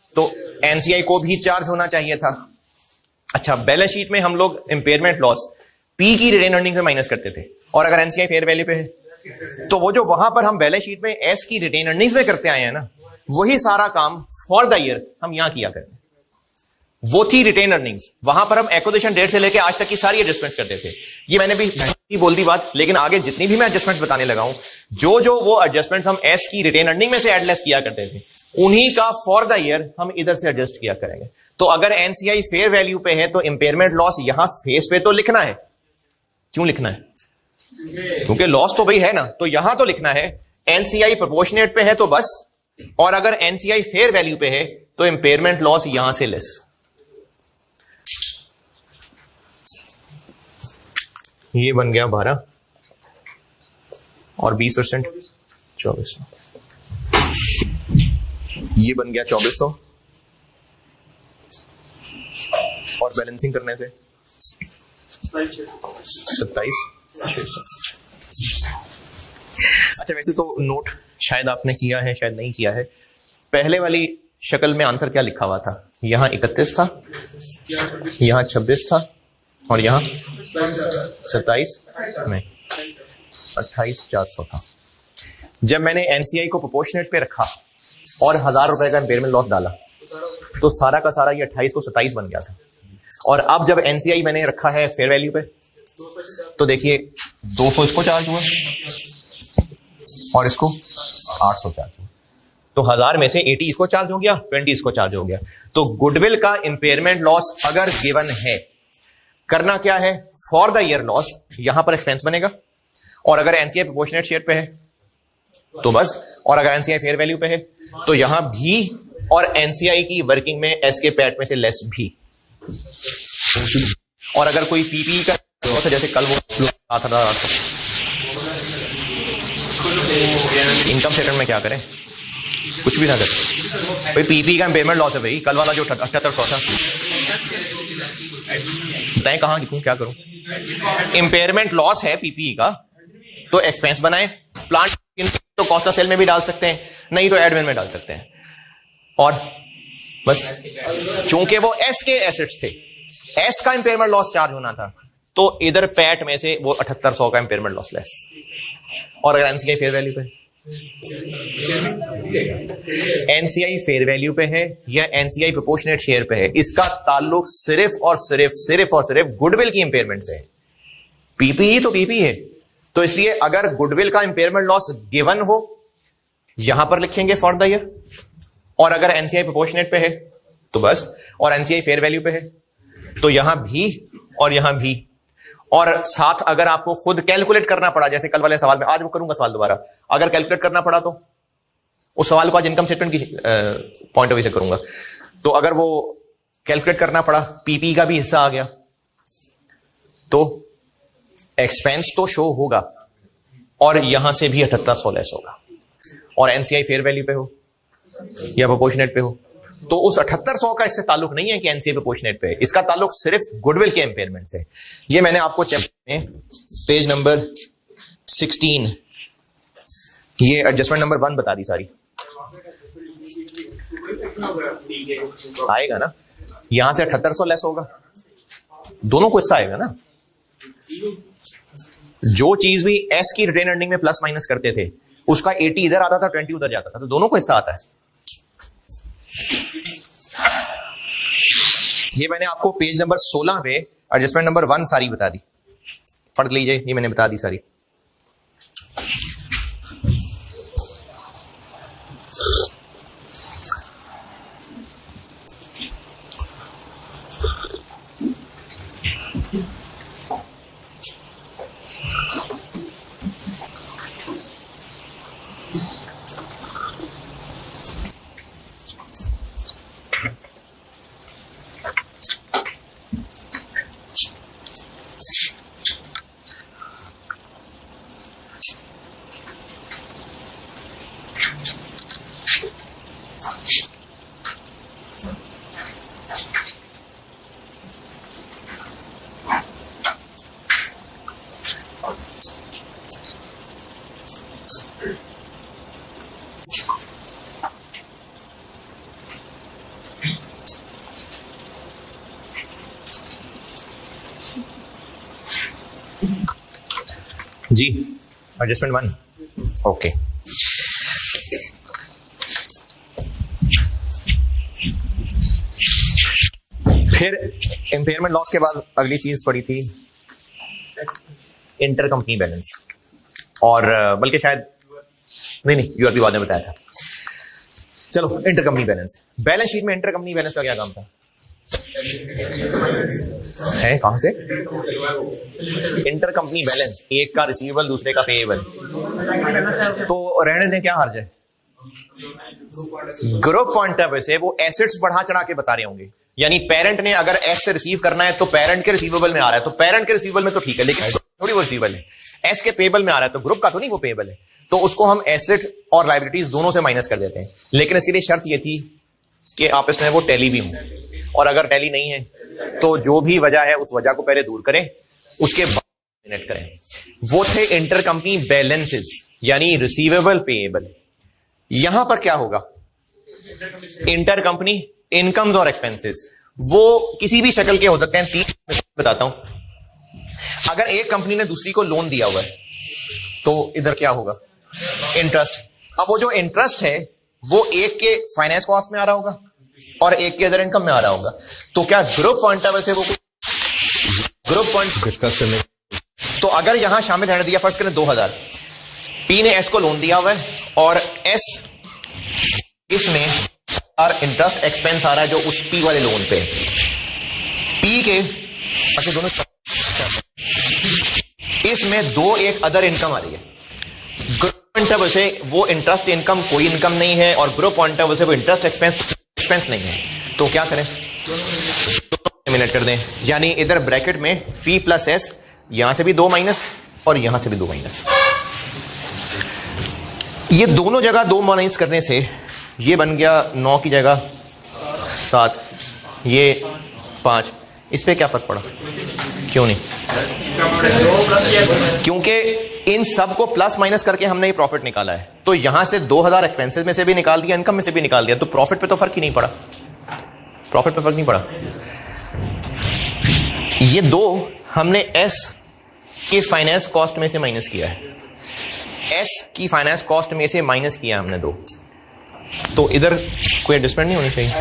S1: तो एनसीआई को भी चार्ज होना चाहिए था। अच्छा, बैलेंस शीट में हम लोग इंपेयरमेंट लॉस पी की रिटेन अर्निंग से माइनस करते थे, और अगर एनसीआई फेयर वैल्यू पे है तो वो जो वहां पर हम बैलेंस शीट में एस की रिटेन अर्निंग्स में करते आए हैं ना, वही सारा काम फॉर द ईयर हम यहां किया करें। वो थी रिटेन अर्निंग्स, वहां पर हम एक्विजिशन डेट से लेके आज तक की सारी एडजस्टमेंट्स करते थे। ये मैंने भी बोल दी बात, लेकिन आगे जितनी भी मैं एडजस्टमेंट्स बताने लगा हूं, जो वो एडजस्टमेंट्स हम एस की रिटेन अर्निंग में से एडलेस किया करते थे, उन्हीं का फॉर द ईयर हम इधर से एडजस्ट किया करेंगे। तो अगर एनसीआई फेयर वैल्यू पे है तो इंपेयरमेंट लॉस यहां फेस पे तो लिखना है। क्यों लिखना है? क्योंकि लॉस तो भाई है ना, तो यहां तो लिखना है। एनसीआई प्रोपोर्शनेट पे है तो बस, और अगर एनसीआई फेयर वैल्यू पे है तो इंपेयरमेंट लॉस यहां से लेस। ये बन गया 12 और 20% 2400, ये बन गया 2400 और बैलेंसिंग करने से 27। अच्छा, वैसे तो नोट शायद आपने किया है शायद नहीं किया है। पहले वाली शक्ल में आंसर क्या लिखा हुआ था? यहां 31 था, यहां 26 था और यहां 27 में 28,400 था। जब मैंने एनसीआई को प्रोपोर्शनेट पे रखा और 1000 रुपए का इंपेयरमेंट लॉस डाला तो सारा का सारा ये 28 को 27 बन गया था। और अब जब एनसीआई मैंने रखा है फेयर वैल्यू पे तो देखिए 200 इसको चार्ज हुआ और इसको 800 चार्ज हुआ। तो 1000 में से 80 इसको चार्ज हो गया, 20 इसको चार्ज हो गया। तो गुडविल का इंपेयरमेंट लॉस अगर गिवन है, करना क्या है? फॉर द ईयर लॉस यहां पर एक्सपेंस बनेगा, और अगर एनसीआई प्रोपोर्शनेट शेयर पे है तो बस, और अगर एनसीआई फेयर वैल्यू पे है तो यहां भी, और एनसीआई की वर्किंग में एस के पैट में से लेस भी। और अगर कोई पीपी का, जैसे कल वो था इनकम स्टेटमेंट में क्या करें, कुछ भी ना करें भाई। पीपी का इम्पेयरमेंट लॉस है भाई, कल वाला जो 7800 था, बताएं कहाँ लिखूं, क्या करूं। इम्पेयरमेंट लॉस है पीपी का, तो एक्सपेंस बनाएं। प्लांट तो कॉस्ट ऑफ सेल में भी डाल सकते हैं, नहीं तो एडमिन में डाल सकते हैं, और बस। चूंकि वो एस के एसेट्स थे, एस का इम्पेयरमेंट लॉस चार्ज होना था, तो इधर पैट में से वो 7800 का इम्पेयरमेंट लॉस लेस। और अगर एनसीआई फेयर वैल्यू पे, एनसीआई फेयर वैल्यू पे है या एनसीआई प्रोपोर्शनेट शेयर पे है, इसका ताल्लुक सिर्फ और सिर्फ गुडविल की इंपेयरमेंट से है। पीपी तो पीपी है, तो इसलिए अगर गुडविल का इंपेयरमेंट लॉस गिवन हो, यहां पर लिखेंगे फॉर द ईयर, और अगर एनसीआई प्रोपोर्शनेट पे है तो बस, और एनसीआई फेयर वैल्यू पे है तो यहां भी और यहां भी। और साथ अगर आपको खुद कैलकुलेट करना पड़ा, जैसे कल वाले सवाल में, आज वो करूंगा सवाल दोबारा, अगर कैलकुलेट करना पड़ा तो उस सवाल को आज इनकम स्टेटमेंट की पॉइंट ऑफ व्यू से करूंगा। तो अगर वो कैलकुलेट करना पड़ा, पीपी का भी हिस्सा आ गया, तो एक्सपेंस तो शो होगा और यहां से भी 7800 लेस होगा, और एनसीआई फेयर वैल्यू पे हो या प्रोपोर्शनेट पे हो, तो उस 7800 का इससे ताल्लुक नहीं है कि एनसीआई प्रोपोर्शनेट पे है, इसका ताल्लुक सिर्फ गुडविल के इंपेयरमेंट से। ये मैंने आपको चैप्टर में पेज नंबर 16 ये एडजस्टमेंट नंबर 1 बता दी सारी। आएगा ना, यहां से 7800 लेस होगा, दोनों को हिस्सा आएगा ना। जो चीज भी एस की रिटेन अर्निंग में प्लस माइनस करते थे, उसका 80 इधर आता था, 20 उधर जाता था, तो दोनों को हिस्सा आता है। ये मैंने आपको पेज नंबर 16 पे एडजस्टमेंट नंबर 1 सारी बता दी, पढ़ लीजिए, ये मैंने बता दी सारी। जी एडजस्टमेंट 1 ओके। फिर इंपेयरमेंट लॉस के बाद अगली चीज पड़ी थी इंटर कंपनी बैलेंस, और बल्कि शायद नहीं यूआर भी बाद में बताया था। चलो inter company balance, balance sheet में इंटर कंपनी बैलेंस का क्या काम था? है कहां से? इंटर कंपनी बैलेंस, एक का रिसीवेबल दूसरे का पेएबल, तो रहने दें, क्या हर्ज है? ग्रुप पॉइंट ऑफ व्यू से वो एसेट्स बढ़ा चढ़ा के बता रहे होंगे, यानी पेरेंट ने अगर एस से रिसीव करना है तो पेरेंट के रिसीवेबल में आ रहा है, तो पेरेंट के रिसीवेबल में तो ठीक है, लेकिन थोड़ी वो रिसीवेबल है, एस के पेएबल में आ रहा है, तो ग्रुप का तो नहीं वो पेएबल है, तो उसको हम एसेट और लायबिलिटीज दोनों से माइनस कर देते हैं। लेकिन इसके लिए शर्त ये थी कि आपस में वो टैली भी हो, और अगर टैली नहीं है तो जो भी वजह है उस वजह को पहले दूर करें, उसके बाद नेट करें। वो थे इंटर कंपनी बैलेंसेस, यानी रिसीवेबल पेएबल। यहां पर क्या होगा? इंटर कंपनी इनकम्स और एक्सपेंसेस, वो किसी भी शक्ल के हो सकते हैं। 3 बताता हूं। अगर एक कंपनी ने दूसरी को लोन दिया हुआ है तो इधर क्या होगा? इंटरेस्ट। अब वो जो इंटरेस्ट है वो एक के फाइनेंस कॉस्ट में आ रहा होगा और एक के अदर इनकम में आ रहा होगा, तो क्या ग्रुप पॉइंट ऑफ व्यू से वो ग्रुप पॉइंट डिस्कस करने, तो अगर यहां शामिल रहने दिया, फर्स्ट करें 2000, पी ने एस को लोन दिया हुआ है और एस इसमें इंटरेस्ट एक्सपेंस आ रहा है जो उस पी वाले लोन पे, पी के अच्छा दोनों इसमें दो एक अदर इनकम आ रही है। ग्रुप पॉइंट ऑफ व्यू से वो इंटरेस्ट इनकम कोई इनकम नहीं है और ग्रुप पॉइंट ऑफ व्यू से वो इंटरेस्ट एक्सपेंस नहीं है, तो क्या करें? मिनट कर दें, यानी इधर ब्रैकेट में P प्लस एस, यहां से भी 2 माइनस और यहां से भी 2 माइनस। ये दोनों जगह 2 माइनस करने से ये बन गया 9 की जगह 7, ये 5। इस पे क्या फर्क पड़ा? क्यों नहीं? क्योंकि इन सब को प्लस माइनस करके हमने ये प्रॉफिट निकाला है। तो यहां से 2000 एक्सपेंसेस में से भी निकाल दिया, इनकम में से भी निकाल दिया, तो प्रॉफिट पे तो फर्क ही नहीं पड़ा। प्रॉफिट पे फर्क नहीं पड़ा। ये 2 हमने एस के फाइनेंस कॉस्ट में से माइनस किया है। एस की फाइनेंस कॉस्ट में से माइनस किया हमने 2, तो इधर कोई एडजस्टमेंट नहीं होनी चाहिए।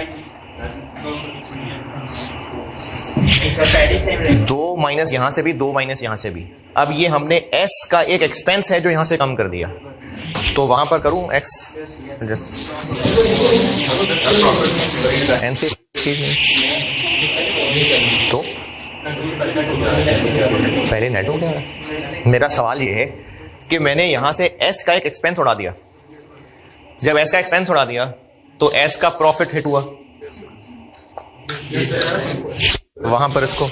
S1: 2 माइनस यहां से भी, 2 माइनस यहां से भी। अब ये हमने एस का एक एक्सपेंस है जो यहां से कम कर दिया, तो वहां पर करूं एक्स एन से, तो पहले नेट हो गया। मेरा सवाल ये है कि मैंने यहां से एस का एक एक्सपेंस उड़ा दिया। जब एस का एक्सपेंस उड़ा दिया तो एस का प्रॉफिट हिट हुआ, वहां पर इसको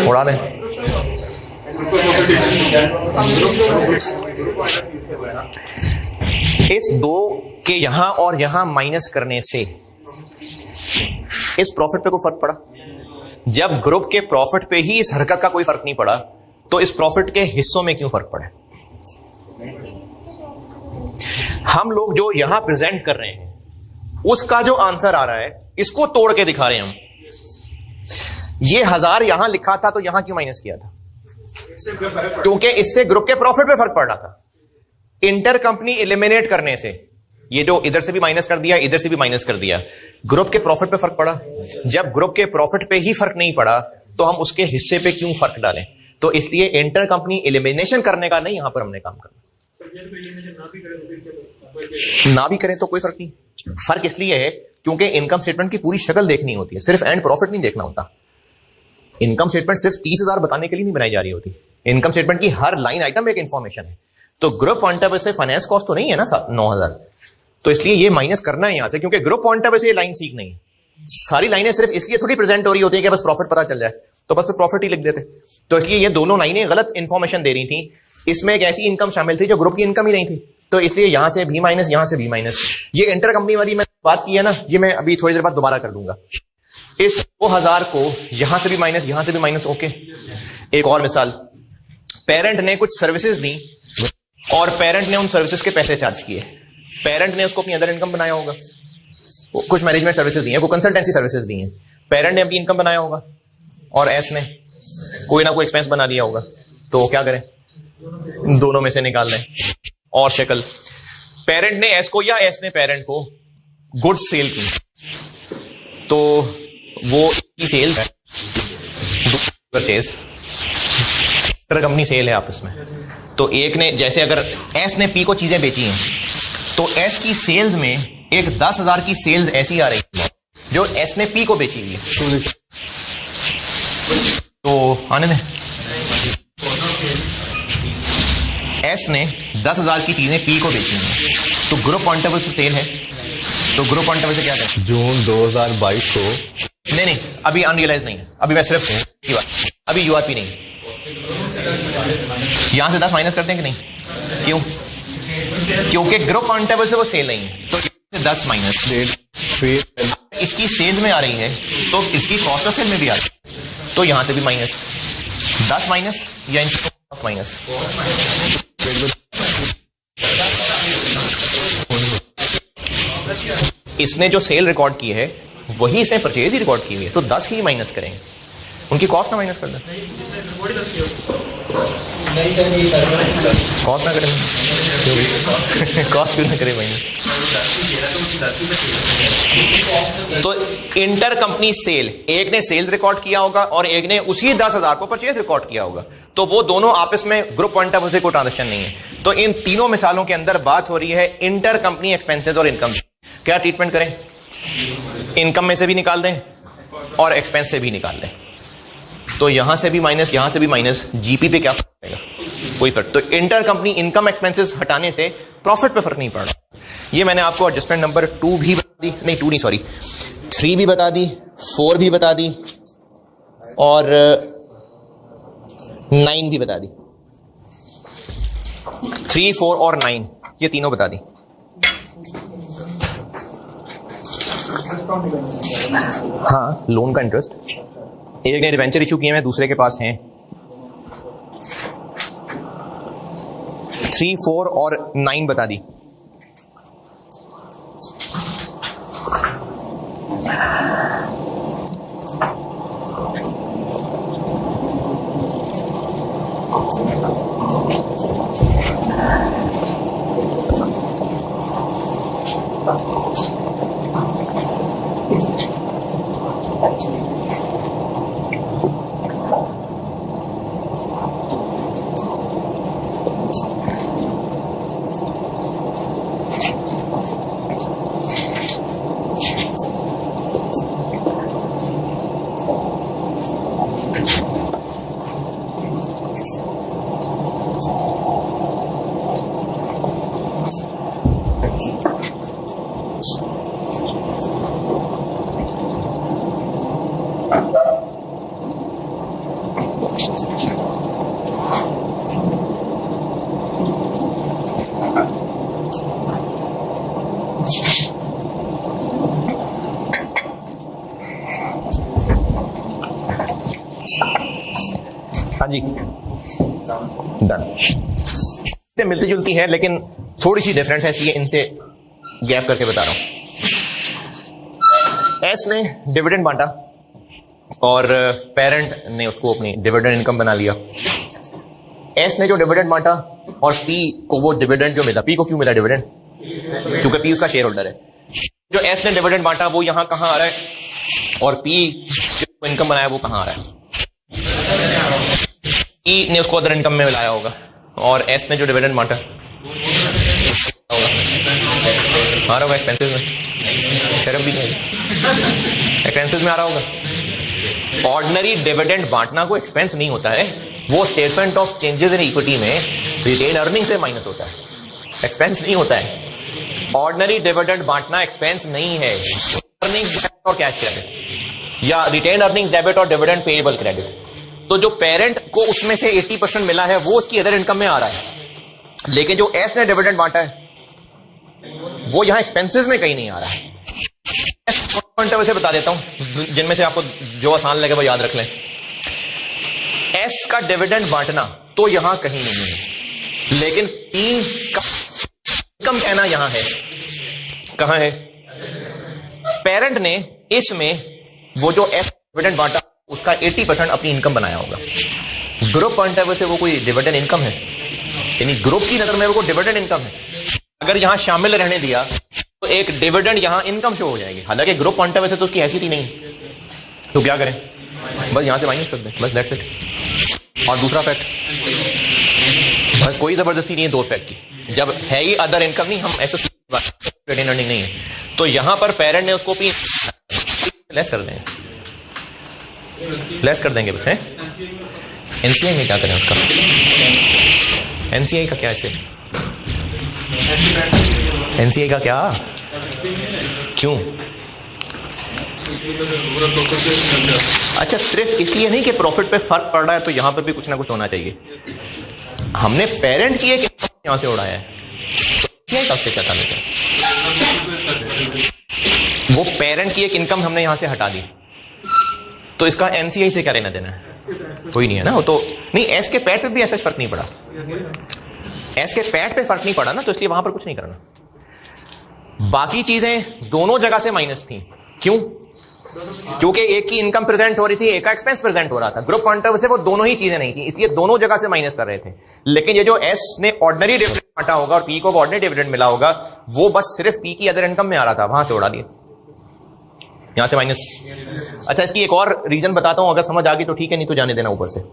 S1: उड़ा दें। इस 2 के यहां और यहां माइनस करने से इस प्रॉफिट पे कोई फर्क पड़ा? जब ग्रुप के प्रॉफिट पे ही इस हरकत का कोई फर्क नहीं पड़ा, तो इस प्रॉफिट के हिस्सों में क्यों फर्क पड़ा? हम लोग जो यहां प्रेजेंट कर रहे हैं उसका जो आंसर आ रहा है, इसको तोड़ के दिखा रहे हैं हम। ये 1000 यहां लिखा था, तो यहां क्यों माइनस किया था? क्योंकि इससे ग्रुप के प्रॉफिट पे फर्क पड़ रहा था। इंटर कंपनी एलिमिनेट करने से, ये जो इधर से भी माइनस कर दिया, इधर से भी माइनस कर दिया, ग्रुप के प्रॉफिट पे फर्क पड़ा। जब ग्रुप के प्रॉफिट पे ही फर्क नहीं पड़ा, तो हम उसके हिस्से पे क्यों फर्क डालें? तो इसलिए इंटर कंपनी एलिमिनेशन करने का नहीं, यहां पर हमने काम करना। ना भी करें तो कोई फर्क नहीं। फर्क इसलिए है क्योंकि इनकम स्टेटमेंट की पूरी शक्ल देखनी होती है, सिर्फ एंड प्रॉफिट नहीं देखना होता। इनकम स्टेटमेंट सिर्फ 30,000 बताने के लिए नहीं बनाई जा रही होती। इनकम स्टेटमेंट की हर लाइन आइटम एक इंफॉर्मेशन है। तो ग्रुप पॉइंट ऑफ व्यू से फाइनेंस कॉस्ट तो नहीं है ना 9,000, तो इसलिए ये माइनस करना है यहां से, क्योंकि ग्रुप पॉइंट ऑफ व्यू से ये लाइन ठीक नहीं है। सारी लाइनें सिर्फ इसलिए थोड़ी प्रेजेंट हो रही होती है कि बस प्रॉफिट पता चल जाए, तो बस प्रॉफिट ही लिख देते। तो इसलिए ये दोनों लाइनें गलत इंफॉर्मेशन दे रही थी। इसमें एक ऐसी इनकम शामिल थी जो ग्रुप की इनकम ही नहीं थी, तो इसलिए यहां से भी माइनस, यहां से भी माइनस। ये इंटर कंपनी वाली मैं बात की है ना, ये मैं अभी थोड़ी देर बाद दोबारा कर दूंगा। इस 2000 को यहां से भी माइनस, यहां से भी माइनस। ओके, एक और मिसाल, पेरेंट ने कुछ सर्विसेज दी और पेरेंट ने उन सर्विसेज के पैसे चार्ज किए। पेरेंट ने उसको अपनी अदर इनकम बनाया होगा, कुछ मैनेजमेंट सर्विसेज दी हैं, कोई कंसल्टेंसी सर्विसेज दी हैं, पेरेंट ने अपनी इनकम बनाया होगा और एस ने कोई ना कोई एक्सपेंस बना दिया होगा। तो क्या करें? दोनों में से निकाल लें और शक्ल। पेरेंट ने एस को या एस ने पेरेंट को गुड्स सेल की, तो वो सेल है, परचेज कंपनी सेल है आपस में। तो एक ने, जैसे अगर एस ने पी को चीजें बेची हैं, तो एस की सेल्स में एक 10,000 की सेल्स ऐसी आ रही है जो एस ने पी को बेची हुई है। तो आने दें, एस ने 10,000 की चीजें पी को बेची हैं, तो ग्रुप पॉइंट ऑफ व्यू से सेल है। तो ग्रुप पॉइंट ऑफ व्यू से क्या करें?
S2: जून 2022 को
S1: नहीं, अभी अनरियलाइज नहीं है, अभी मैं सिर्फ की बात, अभी यूआरपी नहीं। यहां से 10 माइनस करते हैं कि नहीं? क्यों? क्योंकि ग्रुप पॉइंट ऑफ व्यू से वो सेल नहीं है, तो 10 माइनस। इसकी सेल्स में आ रही है, तो इसकी कॉस्ट ऑफ सेल में भी आ रही है, तो यहां से भी माइनस। 10 माइनस या इनकी कॉस्ट माइनस। इसने जो सेल रिकॉर्ड की है वही इसने परचेज ही रिकॉर्ड की हुई है, तो 10 ही माइनस करेंगे, उनकी कॉस्ट ना माइनस कर दें। कॉस्ट ना करें, कॉस्ट क्यों ना करें माइनस? तो इंटर कंपनी सेल, एक ने सेल्स रिकॉर्ड किया होगा और एक ने उसी 10,000 को परचेज रिकॉर्ड किया होगा, तो वो दोनों आपस में ग्रुप पॉइंट ऑफ व्यू से कोई ट्रांजैक्शन नहीं है। तो इन तीनों मिसालों के अंदर बात हो रही है इंटर कंपनी एक्सपेंसेस और इनकम। क्या ट्रीटमेंट करें? इनकम में से भी निकाल दें और एक्सपेंस से भी निकाल दें, तो यहां से भी माइनस, यहां से भी माइनस, जीपी पे क्या फर्क पड़ेगा? कोई फर्क। तो इंटर कंपनी इनकम एक्सपेंसेस हटाने से प्रॉफिट पे फर्क नहीं पड़ रहा। ये मैंने आपको एडजस्टमेंट नंबर 2 भी बता दी, नहीं 2 नहीं सॉरी 3 भी बता दी, 4 भी बता दी और 9 भी बता दी। 3, 4 और 9 ये तीनों बता दी। हाँ, लोन का इंटरेस्ट, एक ने डिवेंचर इशू किए हैं, दूसरे के पास हैं। 3, 4 और 9 बता दी। हाँ जी, डन। मिलती जुलती है लेकिन थोड़ी सी डिफरेंट है, इसलिए इनसे गैप करके बता रहा हूं। एस ने डिविडेंड बांटा और पेरेंट ने उसको अपनी डिविडेंड इनकम बना लिया। एस ने जो डिविडेंड बांटा और पी को वो डिविडेंड जो मिला, पी को क्यों मिला डिविडेंड? क्योंकि पी उसका शेयर होल्डर है। जो एस ने डिविडेंड बांटा वो यहां कहां आ रहा है और पी जो इनकम बनाया वो कहां आ रहा है? पी ने उसको अदर इनकम में मिलाया होगा और एस ने जो डिविडेंड बांटा आ रहा होगा एक्सपेंसेस में, शर्म भी नहीं, एक्सपेंसेस में आ रहा होगा। ऑर्डिनरी डिविडेंड बांटना कोई एक्सपेंस नहीं होता है, वो statement of changes in equity में रिटेन अर्निंग से माइनस होता है, एक्सपेंस नहीं होता है। ऑर्डिनरी डिविडेंड बांटना एक्सपेंस नहीं है। अर्निंग्स और कैश क्रेडिट या रिटेन अर्निंग्स डेबिट और डिविडेंड पेएबल क्रेडिट। तो जो पेरेंट को उसमें से 80% मिला है वो उसकी अदर इनकम में आ रहा है, लेकिन जो एस ने डिविडेंड बांटा है वो यहां एक्सपेंसेस में कहीं नहीं आ रहा है। वैसे बता देता हूं, जिनमें से आपको जो आसान लगे वो याद रख लें। एस का डिविडेंड बांटना तो यहां कहीं नहीं है, लेकिन पी का इनकम कहना यहां है। कहां है? पेरेंट ने इसमें वो जो एस डिविडेंड बांटा उसका 80% अपनी इनकम बनाया होगा। ग्रुप पॉइंट ऑफ व्यू से वो कोई डिविडेंड इनकम है, यानी ग्रुप की नजर में वो डिविडेंड इनकम है। अगर यहां शामिल रहने दिया तो एक डिविडेंड यहां इनकम शो हो जाएगी, हालांकि ग्रुप पॉइंट ऑफ व्यू से तो उसकी हैसियत ही नहीं। तो क्या करें? बस यहां से माइनस कर दें, बस दैट्स इट। और दूसरा फैक्ट, बस कोई जबरदस्ती नहीं है दो फैक्ट की। जब है ही अदर इनकम नहीं, हम ऐसे रिटेन अर्निंग नहीं है, तो यहां पर पेरेंट ने उसको भी लेस कर देंगे, लेस कर देंगे बस है। एनसीआई में क्या करें उसका? एनसीआई का क्या ऐसे? एनसीआई का क्या? क्यों? अच्छा, सिर्फ इसलिए नहीं कि प्रॉफिट पे फर्क पड़ रहा है तो यहां पर भी कुछ ना कुछ होना चाहिए। हमने पेरेंट की एक यहां से उड़ाया है, तो से क्या था? वो पेरेंट की एक इनकम हमने यहां से हटा दी, तो इसका एनसीआई से क्या लेना देना है? कोई नहीं है ना। वो तो नहीं, एस के पैट पे भी ऐसा फर्क नहीं पड़ा, एस के पैट पे फर्क नहीं पड़ा ना, तो इसलिए वहां पर कुछ नहीं करना। बाकी चीजें दोनों जगह से माइनस थी। क्यों? क्योंकि एक की इनकम प्रेजेंट हो रही थी, एक का एक्सपेंस प्रेजेंट हो रहा था। ग्रुप पॉइंट ऑफ व्यू से वो दोनों ही चीजें नहीं थी, इसलिए दोनों जगह से माइनस कर रहे थे। लेकिन ये जो एस ने ऑर्डिनरी डिविडेंड बांटा होगा और पी को ऑर्डिनरी डिविडेंड मिला होगा, वो बस सिर्फ पी की अदर इनकम में आ रहा था, वहां से उड़ा दिया, यहां से माइनस। अच्छा, इसकी एक और रीजन बताता हूं, अगर समझ आ गई तो ठीक है, नहीं तो जाने देना ऊपर से।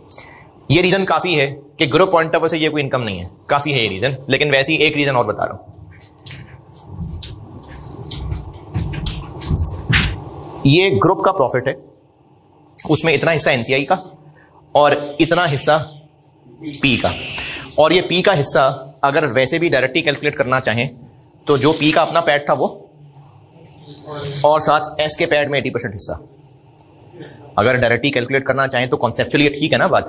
S1: ये रीजन काफी है कि ग्रुप पॉइंट ऑफ व्यू से ये कोई इनकम नहीं है, काफी है ये रीजन, लेकिन वैसे ही एक रीजन और बता रहा हूं। ये ग्रुप का प्रॉफिट है, उसमें इतना हिस्सा एनसीआई का और इतना हिस्सा पी का, और ये पी का हिस्सा अगर वैसे भी डायरेक्टली कैलकुलेट करना चाहें तो जो पी का अपना पैड था वो, और साथ एस के पैड में 80% हिस्सा, अगर डायरेक्टली कैलकुलेट करना चाहें तो कॉन्सेप्चुअली ठीक है ना बात।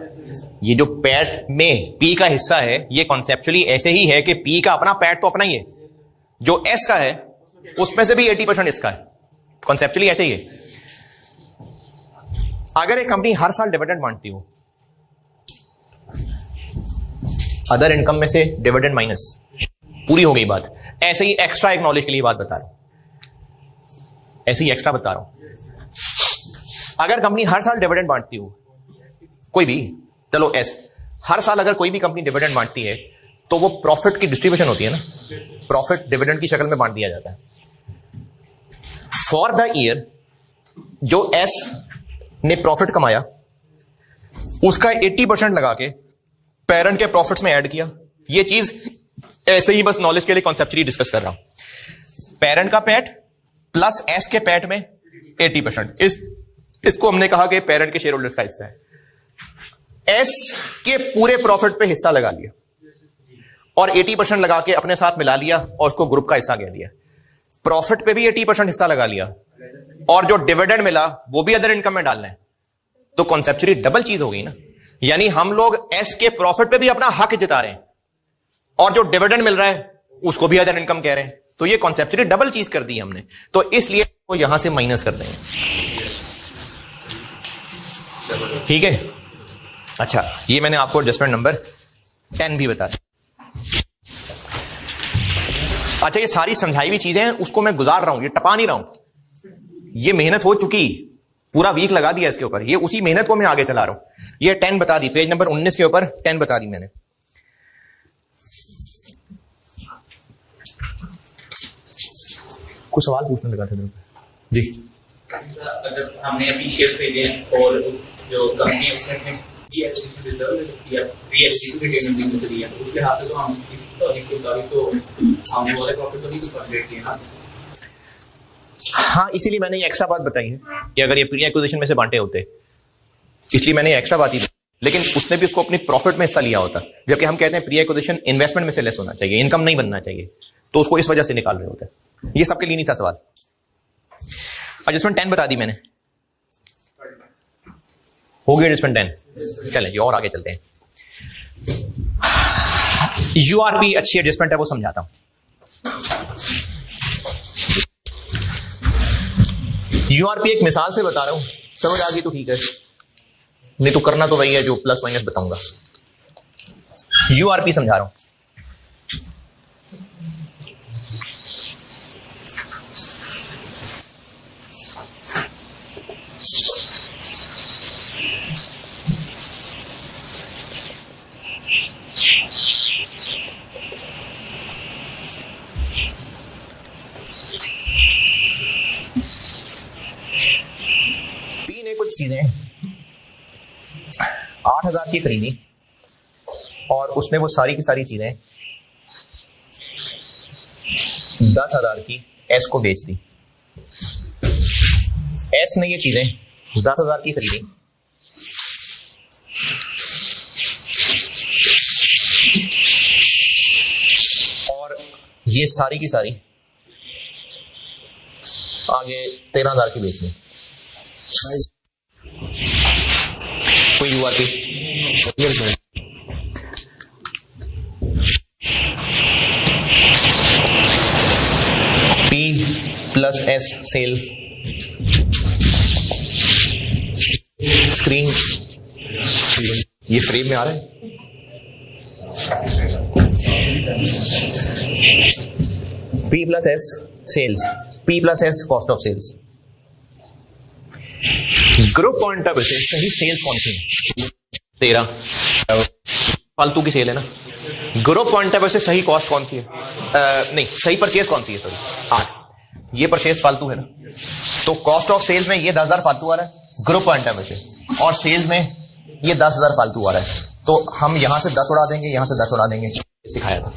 S1: ये जो पैट में पी का हिस्सा है ये कॉन्सेप्चुअली ऐसे ही है कि पी का अपना पैट तो अपना ही है, जो एस का है उसमें से भी 80% इसका है, कॉन्सेप्चुअली ऐसे ही है। अगर एक कंपनी हर साल डिविडेंड बांटती हो, अदर इनकम में से डिविडेंड माइनस, पूरी हो गई बात। ऐसे ही एक्स्ट्रा एक नॉलेज के लिए बात बता रहा हूं, ऐसे ही एक्स्ट्रा बता रहा हूं। अगर कंपनी हर साल डिविडेंड बांटती हो, कोई भी, चलो एस, हर साल अगर कोई भी कंपनी डिविडेंड बांटती है तो वो प्रॉफिट की डिस्ट्रीब्यूशन होती है ना, प्रॉफिट डिविडेंड की शक्ल में बांट दिया जाता है। फॉर द ईयर जो एस ने प्रॉफिट कमाया उसका 80% लगा के पेरेंट के प्रॉफिट्स में ऐड किया। ये चीज ऐसे ही बस नॉलेज के लिए कॉन्सेप्चुअली डिस्कस कर रहा हूं। पेरेंट का पैट प्लस एस के पैट में 80%, इसको हमने कहा कि पेरेंट के शेयर होल्डर्स का हिस्सा है। एस के पूरे प्रॉफिट पे हिस्सा लगा लिया और 80% लगा के अपने साथ मिला लिया और उसको ग्रुप का हिस्सा कह दिया। प्रॉफिट पे भी 80% हिस्सा लगा लिया और जो डिविडेंड मिला वो भी अदर इनकम में डालना है, तो कॉन्सेप्चुअली डबल चीज हो गई ना। यानी हम लोग एस के प्रॉफिट पे भी अपना हक जिता रहे हैं और जो डिविडेंड मिल रहा है उसको भी अदर इनकम कह रहे हैं, तो ये कॉन्सेप्चुअली डबल चीज कर दी हमने, तो इसलिए वो यहां से माइनस कर देंगे। ठीक है, अच्छा ये मैंने आपको एडजस्टमेंट नंबर 10 भी बता दिया। अच्छा ये सारी समझाई हुई चीजें हैं, उसको मैं गुजार रहा हूं, ये टपा नहीं रहा हूं, ये मेहनत हो चुकी, पूरा वीक लगा दिया इसके ऊपर, ये उसी मेहनत को मैं आगे चला रहा हूं। ये 10 बता दी, पेज नंबर 19 के ऊपर 10 बता दी मैंने। कुछ सवाल पूछने लगा था जी।
S3: अगर हमने अभी शेयर खरीदे हैं और जो कंपनी है उसने उसके हाथ से तो हम इस तरीके से तो हमने वाले प्रॉफिट तो नहीं कंप्लीट किया ना।
S1: हाँ, इसीलिए मैंने ये एक्स्ट्रा बात बताई है कि अगर ये प्री एक्विजिशन में से बांटे होते, इसलिए मैंने एक्स्ट्रा बात ही, लेकिन उसने भी उसको अपनी प्रॉफिट में हिस्सा लिया होता, जबकि हम कहते हैं प्री एक्विजिशन इन्वेस्टमेंट में से लेस होना चाहिए, इनकम नहीं बनना चाहिए, तो उसको इस वजह से निकाल रहे होते। ये सबके लिए नहीं था सवाल। एडजस्टमेंट 10 बता दी मैंने, हो गया एडजस्टमेंट 10। चलें और आगे चलते हैं। यूआरपी अच्छी एडजस्टमेंट है, वो समझाता हूं। यूआरपी एक मिसाल से बता रहा हूं, समझ आ गई तो ठीक है, नहीं तो करना तो वही है जो प्लस माइनस बताऊंगा। यूआरपी समझा रहा हूं। चीजें 8,000 की खरीदी और उसने वो सारी की सारी चीजें 10,000 की एस को बेच दी। एस ने ये चीजें 10,000 की खरीदी और ये सारी की सारी आगे 13,000 की बेच दी। कोई यूआरपी P plus S sales screen, ये फ्रेम में आ रहा है। P plus S sales, P plus S cost of sales. Group point of view से सही सेल्स कौन सी है? 13 फालतू की सेल है ना। ग्रुप पॉइंट ऑफ व्यू से सही कॉस्ट कौन सी है? नहीं, सही परचेज कौन सी है? सॉरी 8। ये परचेज फालतू है ना, तो कॉस्ट ऑफ सेल्स में ये 10,000 फालतू आ रहा है ग्रुप पॉइंट ऑफ व्यू से, और सेल्स में ये 10,000 फालतू आ रहा है, तो हम यहां से 10 उड़ा देंगे, यहां से 10 उड़ा देंगे, सिखाया था।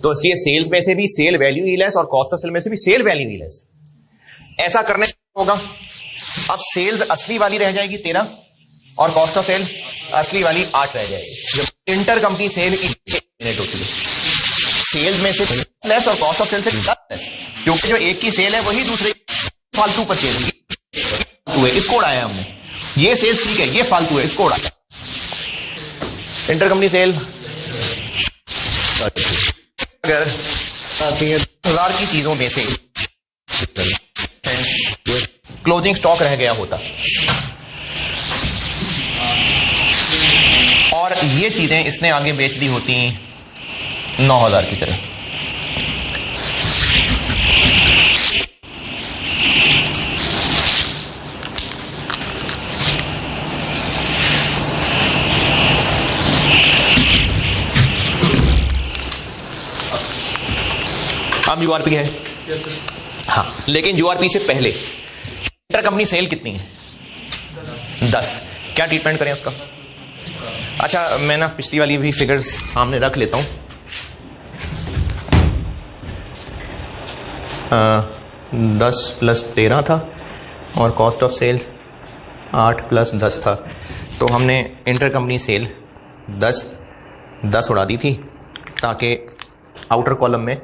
S1: तो इसलिए सेल्स में से भी सेल वैल्यू ही लेस और कॉस्ट ऑफ सेल में से भी सेल वैल्यू ही लेस। ऐसा करने होगा, अब सेल्स असली वाली रह जाएगी 13 और कॉस्ट ऑफ सेल असली वाली 8 रह जाएगी। जब इंटर कंपनी सेल होती है, सेल्स में से लेस और कॉस्ट ऑफ सेल से लेस, क्योंकि जो एक की सेल है वही दूसरे फालतू परचेज होगी। फालतू है, इसको उड़ाया हमने। ये सेल्स ठीक है, ये फालतू है, इसको उड़ाया। इंटरकंपनी सेल अगर 1000 की चीजों में से क्लोजिंग स्टॉक रह गया होता और ये चीजें इसने आगे बेच दी होती 9000 की तरह, अब यूआरपी है हाँ, लेकिन यूआरपी से पहले इंटरकंपनी सेल कितनी है? 10। क्या ट्रीटमेंट करें उसका? अच्छा, मैं ना पिछली वाली भी फिगर्स सामने रख लेता हूं। 10 + 13 था और कॉस्ट ऑफ सेल्स 8 + 10 था, तो हमने इंटरकंपनी सेल 10 उड़ा दी थी ताकि आउटर कॉलम में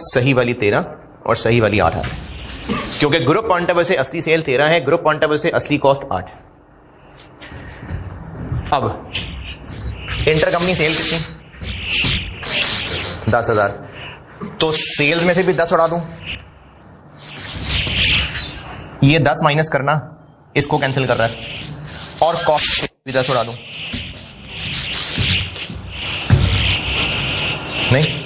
S1: सही वाली 13 और सही वाली 8 है, क्योंकि ग्रुप पॉइंट ऑफ व्यू से असली सेल 13 है, ग्रुप पॉइंट ऑफ व्यू से असली कॉस्ट 8। अब इंटरकंपनी सेल कितनी? 10,000। तो सेल्स में से भी 10 उड़ा दूं, ये 10 माइनस करना इसको कैंसिल कर रहा है, और कॉस्ट भी 10 उड़ा दूं, नहीं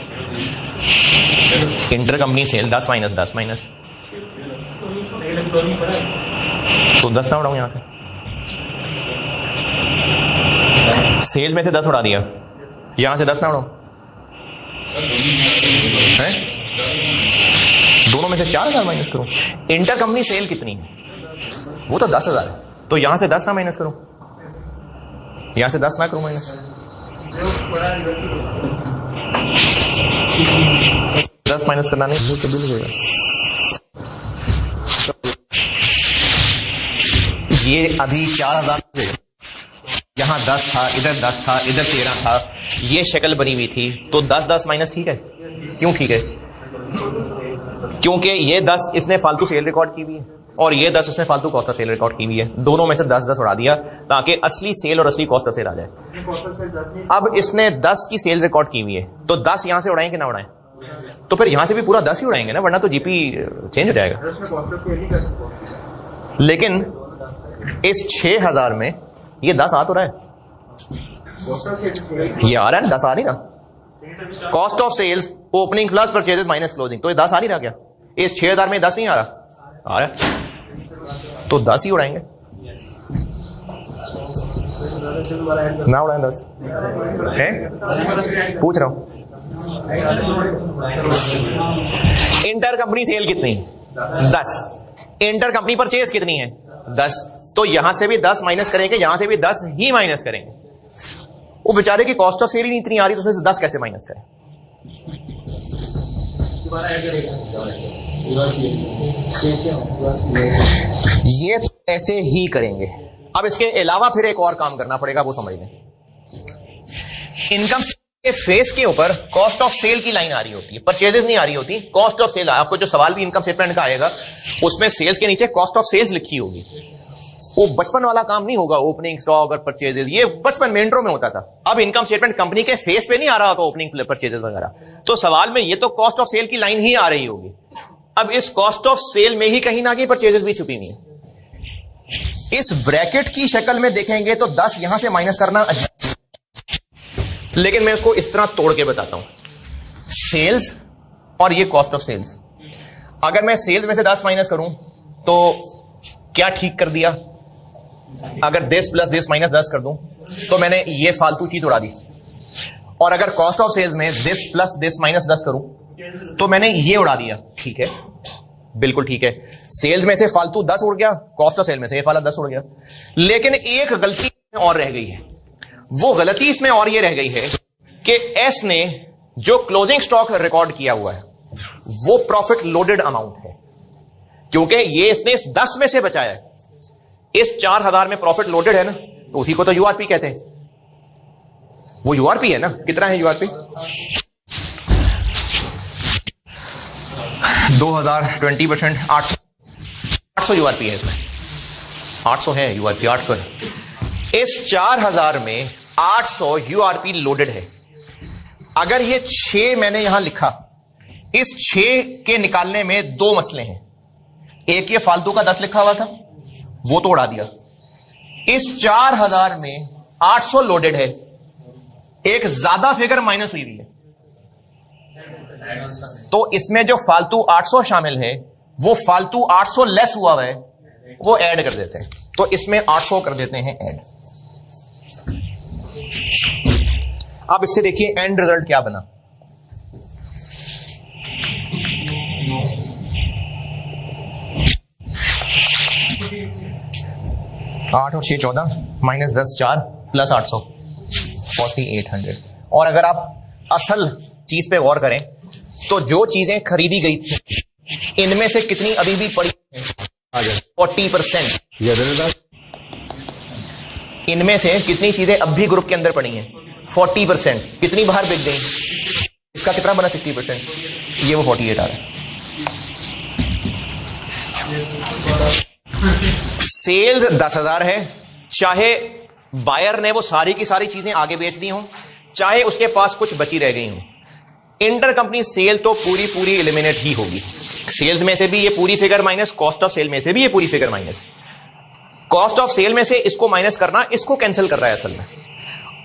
S1: इंटरकंपनी सेल 10 - 10 तो 10 ना उड़ाऊं यहां से, सेल में से 10 उड़ा दिया, यहां से 10 ना उड़ाऊं, दोनों में से 4000 माइनस करूं। इंटरकंपनी सेल कितनी है? वो तो 10,000 है, तो यहां से 10 ना माइनस करूं, यहां से 10 ना करूं माइनस, 10 माइनस करना नहीं, कभी नहीं होगा। ये अभी 4000, यहां 10 था, इधर 10 था, इधर 13 था, ये शक्ल बनी हुई थी, तो 10 माइनस ठीक है। क्यों ठीक है? क्योंकि ये 10 इसने फालतू सेल रिकॉर्ड की हुई है और ये 10 इसने फालतू कॉस्ट ऑफ सेल रिकॉर्ड की हुई है, दोनों में से 10 उड़ा दिया ताकि असली सेल और असली कॉस्ट ऑफ सेल आ जाए। अब इसने 10 की सेल रिकॉर्ड की हुई है, तो 10 यहां से उड़ाएं कि ना उड़ाएं? तो फिर यहां से भी पूरा 10 ही उड़ाएंगे ना, वरना तो जीपी चेंज हो जाएगा। लेकिन इस 6000 में ये 10 आ तो रहा है, ये आ रहा है, 10 आ नहीं ना, cost of sales opening plus purchases minus closing, तो ये 10 आ नहीं रहा क्या? इस 6000 में 10 नहीं आ रहा, आ रहा है, तो 10 ही उड़ाएंगे ना, उड़ाएं 10 है, पूछ रहा हूं। इंटरकंपनी सेल कितनी? 10। इंटरकंपनी परचेज कितनी है? 10। तो यहां से भी 10 माइनस करेंगे, यहां से भी 10 ही माइनस करेंगे। वो बेचारे की कॉस्ट ऑफ सेल ही नहीं इतनी आ रही, तो उसमें से 10 कैसे माइनस करें? ये तो ऐसे ही करेंगे। अब इसके अलावा फिर एक और काम करना पड़ेगा, वो समझ लें। इनकम के फेस के ऊपर कॉस्ट ऑफ सेल की लाइन आ रही होती है, परचेजेस नहीं आ रही होती, कॉस्ट ऑफ सेल। आपको जो सवाल भी इनकम स्टेटमेंट का आएगा उसमें सेल्स के नीचे कॉस्ट ऑफ सेल्स लिखी होगी। वो बचपन वाला काम नहीं होगा, ओपनिंग स्टॉक और परचेजेस, ये बचपन में इंट्रो में होता था। अब इनकम स्टेटमेंट कंपनी के फेस पे नहीं आ रहा होगा ओपनिंग परचेजेस वगैरह, तो सवाल में ये तो कॉस्ट ऑफ सेल की लाइन ही आ रही होगी। अब इस कॉस्ट ऑफ सेल में ही कहीं ना कहीं परचेजेस भी छुपी हुई है। इस ब्रैकेट की शक्ल में देखेंगे तो 10 यहां से माइनस करना अजीब, लेकिन मैं उसको इस तरह तोड़ के बताता हूं। सेल्स और ये कॉस्ट ऑफ सेल्स, अगर मैं सेल्स में से 10 माइनस करूं तो क्या ठीक कर दिया? अगर दिस प्लस दिस माइनस 10 कर दूं तो मैंने ये फालतू चीज उड़ा दी। और अगर कॉस्ट ऑफ सेल्स में दिस प्लस दिस माइनस 10 करूं तो मैंने ये उड़ा दिया। ठीक है, बिल्कुल ठीक है। सेल्स में से फालतू 10 उड़ गया, कॉस्ट ऑफ सेल में से ये फालतू 10 उड़ गया। लेकिन एक गलती और रह गई है। वो गलती इसमें और ये रह गई है कि एस ने जो क्लोजिंग स्टॉक रिकॉर्ड किया हुआ है वो प्रॉफिट लोडेड अमाउंट है, क्योंकि ये इसने इस 10 में से बचाया है। इस 4000 में प्रॉफिट लोडेड है ना, तो उसी को तो यूआरपी कहते हैं। वो यूआरपी है ना, कितना है यूआरपी? 2000 20% 800 यूआरपी है इसमें। 800 है यूआरपी, 800 है। इस 4000 में 800 यूआरपी लोडेड है। अगर ये 6 मैंने यहां लिखा, इस 6 के निकालने में 2 मसले हैं। एक ये फालतू का 10 लिखा हुआ था, वो तो उड़ा दिया। इस 4000 में 800 लोडेड है, एक ज्यादा फिगर माइनस हुई है, तो इसमें जो फालतू 800 शामिल है वो फालतू 800 लेस हुआ है, वो ऐड कर देते हैं। तो इसमें 800 कर देते हैं ऐड। अब इससे देखिए एंड रिजल्ट क्या बना। आठ और 6 14 माइनस 10 4 प्लस 800 4800। और अगर आप असल चीज पे गौर करें तो जो चीजें खरीदी गई थी इनमें से कितनी अभी भी पड़ी है? 40%। इनमें से कितनी चीजें अब भी ग्रुप के अंदर पड़ी हैं? 40%। कितनी बाहर बिक गई? इसका कितना बना 60%? ये वो 48 आ रहा है। सेल्स 10,000 है, चाहे बायर ने वो सारी की सारी चीजें आगे बेच दी हों, चाहे उसके पास कुछ बची रह गई हों, इंटर कंपनी सेल तो पूरी पूरी एलिमिनेट ही होगी। सेल्स में से भी ये पूरी figure minus, cost of sale में से भी ये पूरी figure minus. Cost of sale में से इसको माइनस करना, इसको कैंसिल कर रहा है असल में।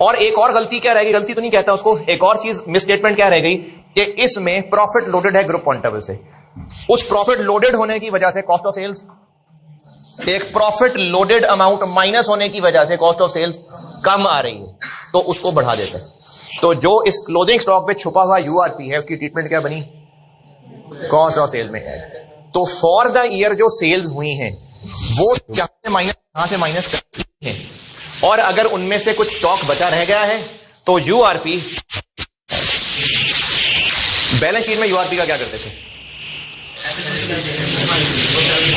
S1: और एक और गलती क्या रह गई, गलती तो नहीं कहता उसको, एक और चीज मिसस्टेटमेंट क्या रह गई कि इसमें प्रॉफिट लोडेड है ग्रुप पॉइंट ऑफ व्यू से। उस प्रॉफिट लोडेड होने की वजह से कॉस्ट ऑफ सेल्स, एक प्रॉफिट लोडेड अमाउंट माइनस होने की वजह से कॉस्ट ऑफ सेल्स कम आ रही है, तो उसको बढ़ा देते हैं। तो जो इस क्लोजिंग स्टॉक पे छुपा हुआ यूआरपी है उसकी ट्रीटमेंट क्या बनी? कॉस्ट ऑफ सेल में ऐड। तो फॉर द ईयर जो सेल्स हुई हैं वो यहां से माइनस करते हैं, और अगर उनमें से कुछ स्टॉक बचा रह गया है तो यूआरपी, बैलेंस शीट में यूआरपी का क्या करते थे?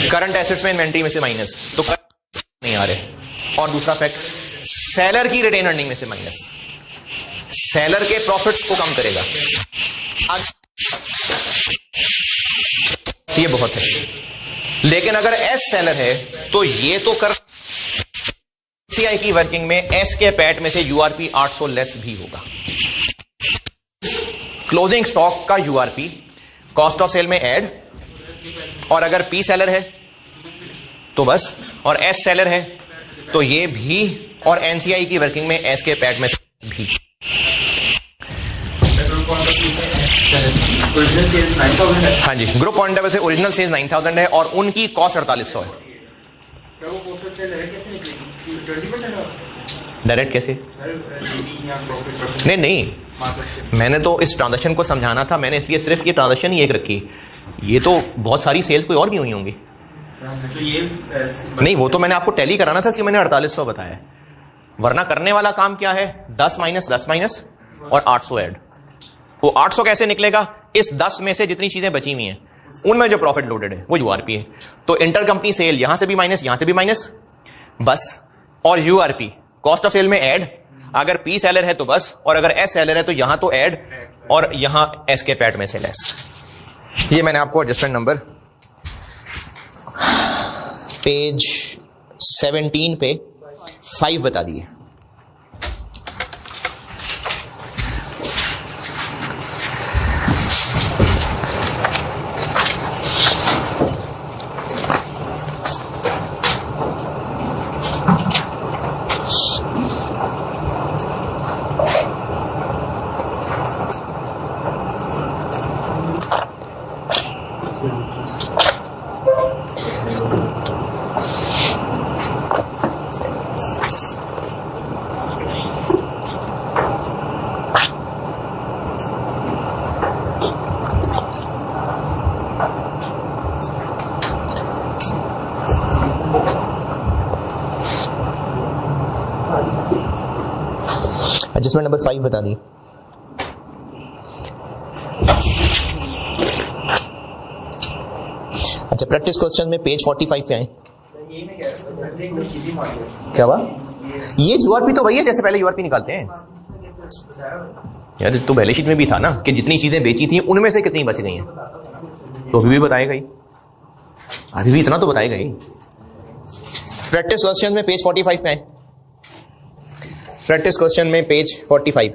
S1: करंट एसेट्स में इन्वेंट्री में से माइनस, तो नहीं आ रहे। और दूसरा फैक्ट, सेलर की रिटेन अर्निंग में से माइनस, सेलर के प्रॉफिट्स को कम करेगा। ये बहुत है। लेकिन अगर एस सेलर है तो ये तो कर सीआई की वर्किंग में एस के पैट में से यूआरपी 800 लेस भी होगा। क्लोजिंग स्टॉक का यूआरपी कॉस्ट ऑफ सेल में ऐड, और अगर पी सेलर है तो बस, और एस सेलर है तो ये भी, और एनसीआई की वर्किंग में एस के पैट में भी। हाँ जी, ग्रुप पॉइंट ऑफ व्यू से ओरिजिनल सेल्स 9000 है और उनकी कॉस्ट 4800 है। डायरेक्ट कैसे? नहीं, मैंने तो इस ट्रांजैक्शन को समझाना था, मैंने इसलिए सिर्फ ये ट्रांजैक्शन ही एक रखी। ये तो बहुत सारी सेल्स कोई और भी हुई होंगी। नहीं, वो तो मैंने आपको टैली कराना था, इसलिए मैंने 4800 बताया। वरना करने वाला काम क्या है? 10 माइनस और 800 ऐड। वो 800 कैसे निकलेगा? इस 10 में से जितनी चीजें बची हुई हैं उनमें जो प्रॉफिट लोडेड है वो यूआरपी है। तो इंटर कंपनी सेल यहां से भी माइनस, यहां से भी माइनस, बस, और यूआरपी कॉस्ट ऑफ सेल में ऐड। अगर पी सेलर है तो बस, और अगर एस सेलर है तो यहां तो ऐड, और यहां एस के पैट में से लेस। ये मैंने आपको एडजस्टमेंट नंबर पेज 17 पे 5 बता दिए। एडजस्टमेंट नंबर 5 बता दी। अच्छा, प्रैक्टिस क्वेश्चन में पेज 45 पे आए। क्या हुआ? ये यूआरपी तो वही है जैसे पहले यूआरपी निकालते हैं यार। तो बैलेंस शीट में भी था ना कि जितनी चीजें बेची थी उनमें से कितनी बच गई हैं, तो अभी भी बताएगा ही, अभी भी इतना तो बताएगा ही। प्रैक्टिस क्वेश्चन में पेज 45 पे आए। प्रैक्टिस क्वेश्चन में पेज 45।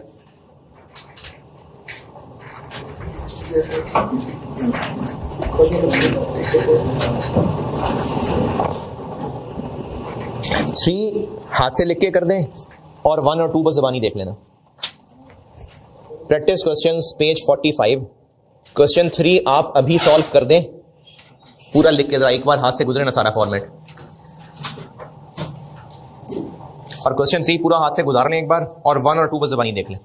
S1: थ्री हाथ से लिख के कर दें और 1 और 2 बस ज़बानी देख लेना। Practice questions page 45। क्वेश्चन 3 आप अभी सॉल्व कर दें, पूरा लिख के जरा एक बार हाथ से गुजरे ना सारा फॉर्मेट, और क्वेश्चन 3 पूरा हाथ से गुजार लें एक बार, और 1 और 2 बस ज़बानी देख लें।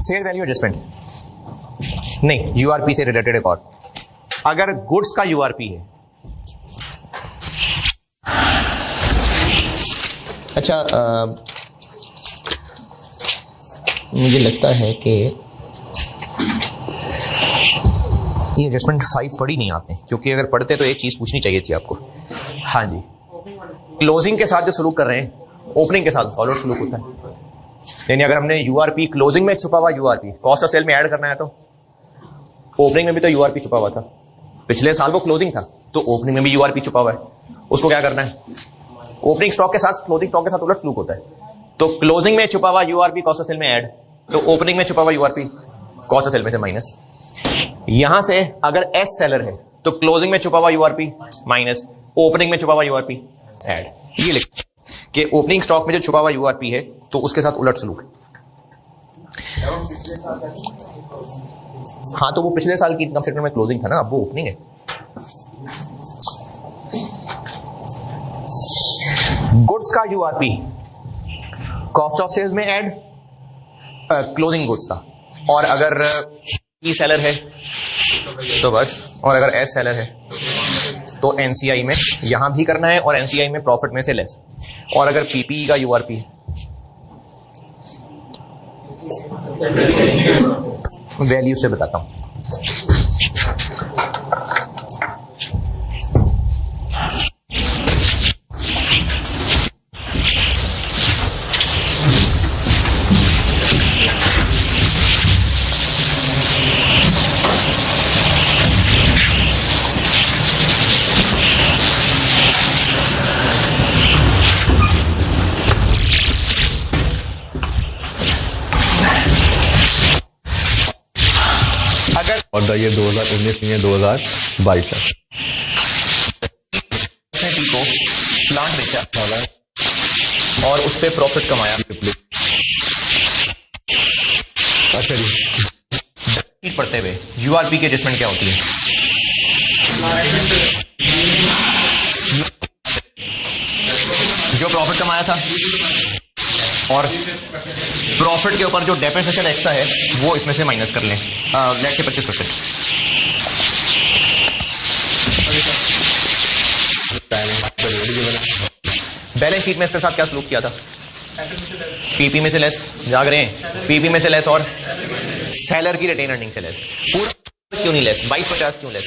S1: शेयर वैल्यू एडजस्टमेंट नहीं, यूआरपी से रिलेटेड एक और, अगर गुड्स का यूआरपी है, अच्छा मुझे लगता है कि ये एडजस्टमेंट 5 पढ़ी नहीं आते, क्योंकि अगर पढ़ते तो एक चीज पूछनी चाहिए थी आपको। हाँ जी, क्लोजिंग के साथ जो सलूक कर रहे हैं ओपनिंग के साथ फॉलोअर सलूक होता है। यानी अगर हमने यूआरपी क्लोजिंग में छुपा हुआ यूआरपी कॉस्ट ऑफ सेल में ऐड करना है तो ओपनिंग में भी तो यूआरपी छुपा हुआ था, पिछले साल वो क्लोजिंग था तो ओपनिंग में भी यूआरपी छुपा हुआ है, उसको क्या करना है, ओपनिंग स्टॉक के साथ क्लोजिंग स्टॉक के साथ उलट सलूक होता है। तो क्लोजिंग में छुपा हुआ यूआरपी कॉस्ट ऑफ सेल में ऐड, तो ओपनिंग में छुपा हुआ यूआरपी कॉस्ट ऑफ सेल में से माइनस। यहां से अगर एस सेलर है तो क्लोजिंग में छुपा हुआ यूआरपी माइनस, ओपनिंग में छुपा हुआ यूआरपी ऐड। ये लिख कि ओपनिंग स्टॉक में जो छुपा हुआ यूआरपी है तो उसके साथ उलट सलूक है। हाँ तो वो पिछले साल की इनकम स्टेटमेंट में क्लोजिंग था ना, अब वो ओपनिंग है। गुड्स का यूआरपी कॉस्ट ऑफ सेल्स में ऐड, क्लोजिंग गुड्स था, और अगर ई सेलर है तो बस, और अगर एस सेलर है तो एनसीआई में यहां भी करना है और एनसीआई में प्रॉफिट में से लेस। और अगर पीपीई का यूआरपी वैल्यू से बताता हूं।
S2: और ये 2019 नहीं है, 2022 है।
S1: टी को प्लांट बेचा और उस पर प्रॉफिट कमाया।
S2: अच्छा जी,
S1: पढ़ते हुए यूआरपी की एडजस्टमेंट क्या होती है? जो प्रॉफिट कमाया था और प्रॉफिट के ऊपर जो डेप्रिसिएशन एक्स्ट्रा है वो इसमें से माइनस कर लें, लेट से 25%। बैलेंस शीट में इसके साथ क्या सलूक किया था? पीपी में से लेस, जाग रहे हैं, पीपी में से लेस और सेलर की रिटेन अर्निंग से लेस। पूरा क्यों नहीं लेस? 22-50 क्यों लेस?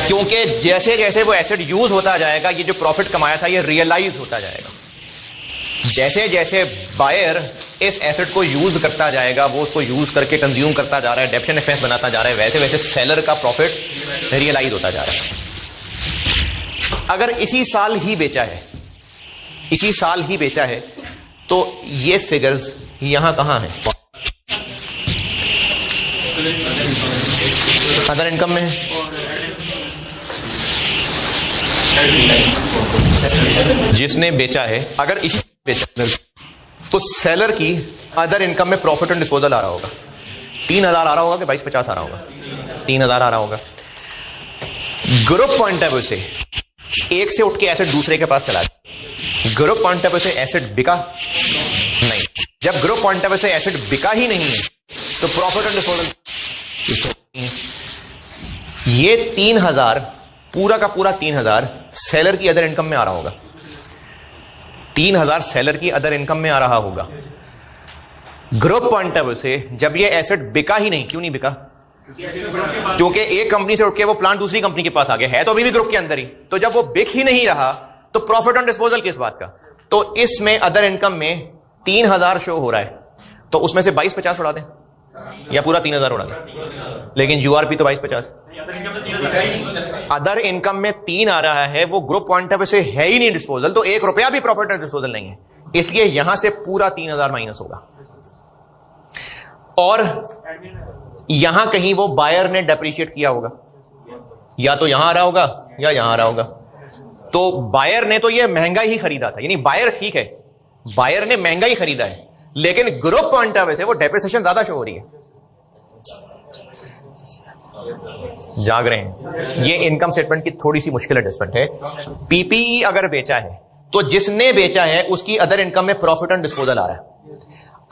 S1: क्योंकि जैसे जैसे वो एसेट यूज होता जाएगा, ये जो प्रॉफिट कमाया था ये रियलाइज होता जाएगा। जैसे जैसे बायर इस एसेट को यूज करता जाएगा, वो उसको यूज करके कंज्यूम करता जा रहा है, डेप्शन एक्सपेंस बनाता जा रहा है, वैसे वैसे सेलर का प्रॉफिट रियलाइज होता जा रहा है। अगर इसी साल ही बेचा है, इसी साल ही बेचा है, तो ये फिगर्स यहां कहां हैं? अदर इनकम में जिसने बेचा है, अगर इसी बेचा तो सेलर की अदर इनकम में प्रॉफिट एंड डिस्पोजल आ रहा होगा। 3000 आ रहा होगा कि 2250 आ रहा होगा? 3000 आ रहा होगा। ग्रुप पॉइंट ऑफ व्यू से एक से उठ के एसेट दूसरे के पास चला गया। ग्रुप पॉइंट ऑफ व्यू से एसेट बिका नहीं। जब ग्रुप पॉइंट ऑफ व्यू से एसेट बिका ही नहीं है तो प्रॉफिट एंड डिस्पोजल, ये 3000 पूरा का पूरा 3000 सेलर की अदर इनकम में आ रहा होगा। 3000 सेलर की अदर इनकम में आ रहा होगा। ग्रुप पॉइंट ऑफ व्यू से जब ये एसेट बिका ही नहीं, क्यों नहीं बिका? क्योंकि एक कंपनी से उठ के वो प्लांट दूसरी कंपनी के पास आ गया है, तो अभी भी ग्रुप के अंदर ही। तो जब वो बिक ही नहीं रहा तो प्रॉफिट ऑन डिस्पोजल किस बात का? तो इसमें अदर इनकम में 3000 शो हो रहा है, तो उसमें से 2250 उड़ा दें या पूरा 3000 उड़ा दें। लेकिन यूआरपी तो 2250। अदर इनकम में 3 आ रहा है, वो ग्रुप पॉइंट ऑफ व्यू से है ही नहीं डिस्पोजल, तो 1 रुपया भी प्रॉफिट ऑन डिस्पोजल नहीं है, इसलिए यहां से पूरा 3000 माइनस होगा। और यहां कहीं वो बायर ने डेप्रिशिएट किया होगा, या तो यहां आ रहा होगा या यहां आ रहा होगा। तो बायर ने तो ये महंगा ही खरीदा था, यानी बायर ठीक है, बायर ने महंगा ही खरीदा है, लेकिन ग्रुप पॉइंट ऑफ व्यू से वो डेप्रिसिएशन ज्यादा शो हो रही है। जाग रहे हैं? ये इनकम स्टेटमेंट की थोड़ी सी मुश्किल एडजस्टमेंट है। पीपीई अगर बेचा है तो जिसने बेचा है उसकी अदर इनकम में प्रॉफिट ऑन डिस्पोजल आ रहा है।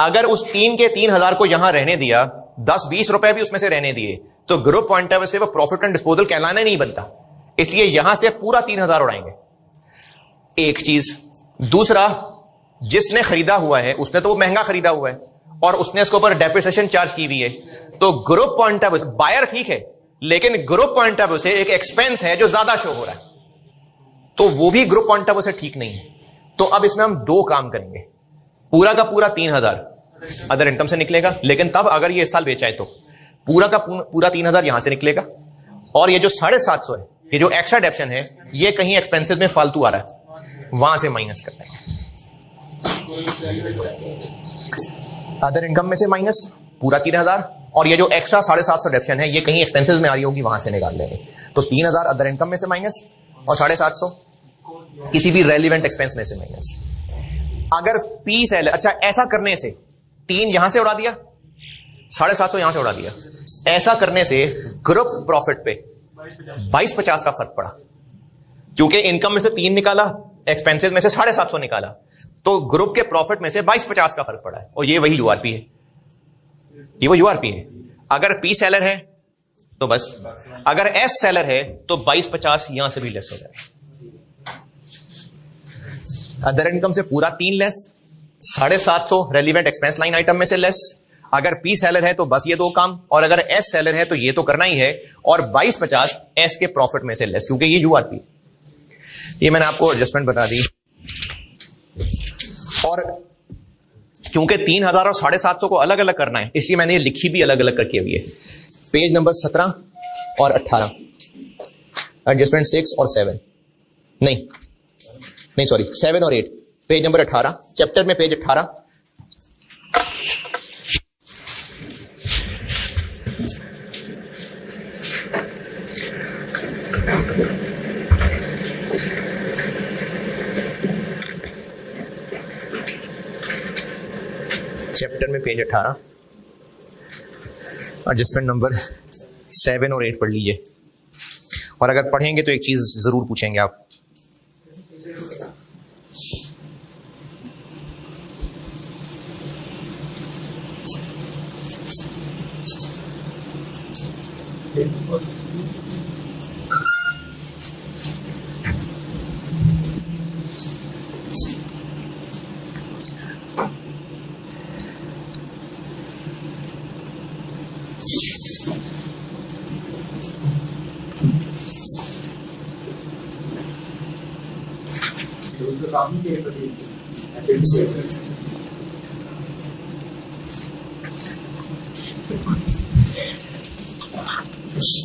S1: अगर उस 3 के 3000 को यहां रहने दिया, 10-20 रुपए भी उसमें से रहने दिए, तो ग्रुप पॉइंट ऑफ व्यू से वो प्रॉफिट एंड डिस्पोजल कहलाना नहीं बनता, इसलिए यहां से पूरा 3000 उड़ाएंगे। एक चीज। दूसरा, जिसने खरीदा हुआ है उसने तो वो महंगा खरीदा हुआ है और उसने उसके ऊपर डेप्रिसिएशन चार्ज की हुई है, तो group point of view buyer ठीक है, लेकिन ग्रुप पॉइंट ऑफ व्यू से एक एक्सपेंस है जो ज्यादा शो हो रहा है, तो वो भी ग्रुप पॉइंट ऑफ व्यू से ठीक नहीं है। तो अब इसमें हम 2 काम करेंगे। पूरा का पूरा 3000 अदर इनकम से निकलेगा, लेकिन तब अगर ये इस साल बेचा है तो पूरा का पूरा 3000 यहां से निकलेगा, और ये जो 750 है, ये जो एक्स्ट्रा डेप्शन है, ये कहीं एक्सपेंसेस में फालतू आ रहा है, वहां से माइनस कर देंगे। अदर इनकम में से माइनस पूरा 3000, और ये जो एक्स्ट्रा 750 डेप्शन है ये कहीं एक्सपेंसेस में आ रही होगी, वहां से निकाल लेंगे। तो 3000 अदर इनकम में से माइनस और 750 किसी भी रेलिवेंट एक्सपेंस में से माइनस। अगर पी सेल, अच्छा ऐसा करने से 3 यहां से उड़ा दिया, 750 यहां से उड़ा दिया, ऐसा करने से ग्रुप प्रॉफिट पे 2250 का फर्क पड़ा, क्योंकि इनकम में से 3 निकाला, एक्सपेंसेस में से 750 निकाला, तो ग्रुप के प्रॉफिट में से 2250 का फर्क पड़ा है, और ये वही यूआरपी है, ये वो यूआरपी है। अगर पी सेलर है तो बस, अगर एस सेलर है तो 2250 यहां से भी लेस हो जाएगा। अदर इनकम से पूरा 3 less, 750 relevant expense line item में से लेस। अगर पी सेलर है तो बस ये 2 काम, और अगर एस सेलर है तो ये तो करना ही है, और 2250 एस के प्रॉफिट में से लेस, क्योंकि ये यूआरपी। ये मैंने आपको एडजस्टमेंट बता दी। और चूंकि 3000 और 750 को अलग अलग करना है, इसलिए मैंने ये लिखी भी अलग अलग करके हुई है। पेज नंबर 17 और 18, एडजस्टमेंट 6 और 7, नहीं सॉरी 7 और 8, पेज नंबर 18, चैप्टर में पेज 18। चैप्टर में पेज 18, एडजस्टमेंट नंबर 7 और 8 पढ़ लीजिए। और अगर पढ़ेंगे तो एक चीज जरूर पूछेंगे आप।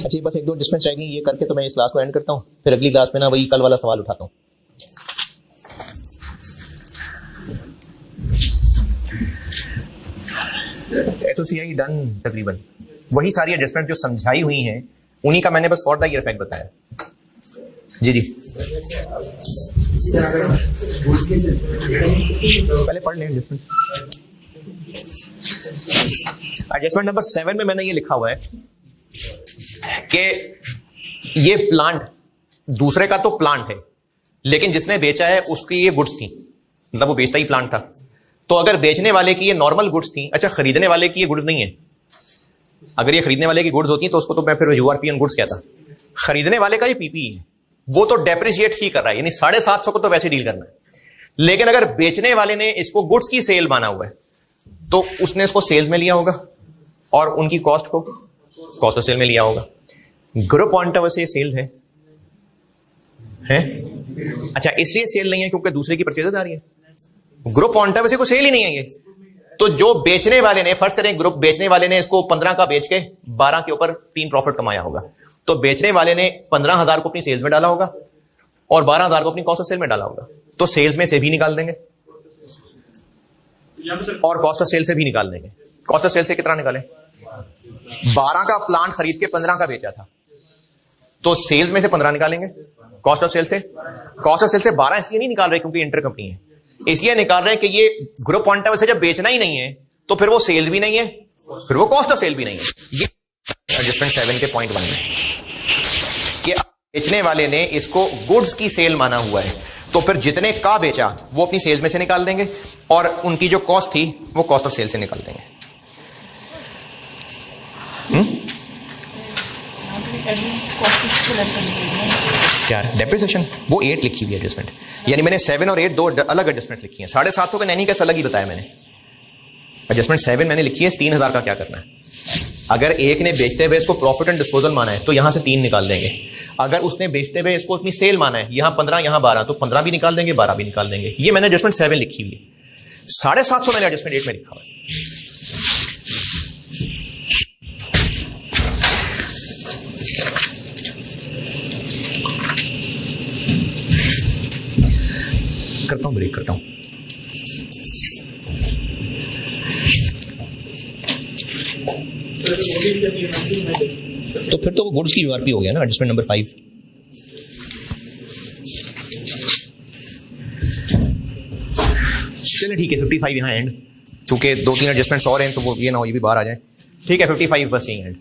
S1: अच्छा, बस 1-2 एडजस्टमेंट्स रह गई, ये करके तो मैं इस क्लास को एंड करता हूँ। फिर अगली क्लास में ना वही कल वाला सवाल उठाता हूँ। एसओसीआई डन, तकरीबन वही सारी एडजस्टमेंट जो समझाई हुई हैं, उन्हीं का मैंने बस फॉर द ईयर इफेक्ट बताया। जी पहले पढ़ लें एडजस्टमेंट। एडजस्टमेंट नंबर 7 में मैंने ये लिखा हुआ है कि ये प्लांट दूसरे का तो प्लांट है, लेकिन जिसने बेचा है उसकी ये गुड्स थी, मतलब वो बेचता ही प्लांट था। तो अगर बेचने वाले की ये नॉर्मल गुड्स थी, अच्छा खरीदने वाले की ये गुड्स नहीं है। अगर ये खरीदने वाले की गुड्स होती तो उसको तो मैं फिर यूआरपी ऑन गुड्स कहता। खरीदने वाले का ये पीपी है, वो तो डेप्रिशिएट ही कर रहा है, यानी 750 को तो वैसे डील करना है। लेकिन अगर बेचने वाले ने इसको गुड्स की सेल माना हुआ है तो उसने इसको सेल्स में लिया होगा और उनकी कॉस्ट को कॉस्ट ऑफ सेल में लिया होगा। ग्रुप पॉइंट ऑफ से सेल्स है? अच्छा, इसलिए सेल नहीं है क्योंकि दूसरे की परचेज आ रही है। ग्रुप पॉइंट ऑफ से को सेल ही नहीं है ये। तो जो बेचने वाले ने, फर्ज करें ग्रुप बेचने वाले ने इसको 15 का बेच के 12 के ऊपर 3 प्रॉफिट कमाया होगा, तो बेचने वाले ने 15,000 को अपनी सेल्स में डाला होगा और 12,000 को अपनी कॉस्ट ऑफ सेल में डाला होगा। तो सेल्स में से भी निकाल देंगे और कॉस्ट ऑफ सेल से भी निकाल देंगे। कॉस्ट ऑफ सेल से कितना निकाले? 12 का प्लांट खरीद के 15 का बेचा था, तो सेल्स में से 15 निकालेंगे। कॉस्ट ऑफ सेल से 12 इसलिए नहीं निकाल रहे क्योंकि इंटर कंपनी है, इसलिए निकाल रहे हैं कि ये ग्रुप पॉइंट ऑफ से जब बेचना ही नहीं है तो फिर वो सेल्स भी नहीं है, फिर वो कॉस्ट ऑफ सेल भी नहीं है। ये एडजस्टमेंट 7 के पॉइंट 1 में कि बेचने वाले ने इसको गुड्स की सेल माना हुआ है, तो फिर जितने का बेचा वो अपनी सेल्स में से निकाल देंगे और उनकी जो कॉस्ट थी वो कॉस्ट ऑफ सेल से निकाल देंगे। क्या डेप्रिसिएशन? वो 8 लिखी हुई है एडजस्टमेंट, यानी मैंने 7 और 8 दो अलग एडजस्टमेंट लिखी हैं। 750 का नैनी कैसा अलग ही बताया मैंने। एडजस्टमेंट 7 मैंने लिखी है 3000 का क्या करना है। अगर एक ने बेचते हुए इसको प्रॉफिट एंड डिस्पोजल माना है तो यहां से 3 निकाल देंगे। अगर उसने बेचते हुए इसको अपनी सेल माना है, यहां 15 यहां 12, तो 15 भी निकाल देंगे, 12 भी निकाल देंगे। ये मैंने एडजस्टमेंट 7 लिखी हुई है। 750 मैंने एडजस्टमेंट 8 में लिखा हुआ है। करता हूं, ब्रेक करता हूं। तो फिर तो वो गुड्स की यूआरपी हो गया ना, एडजस्टमेंट नंबर 5। चलिए ठीक है, 55 यहां एंड। चूंकि 2-3 एडजस्टमेंट्स और हैं तो वो ये ना हो ये भी बाहर आ जाए। ठीक है, 55 बस यही एंड।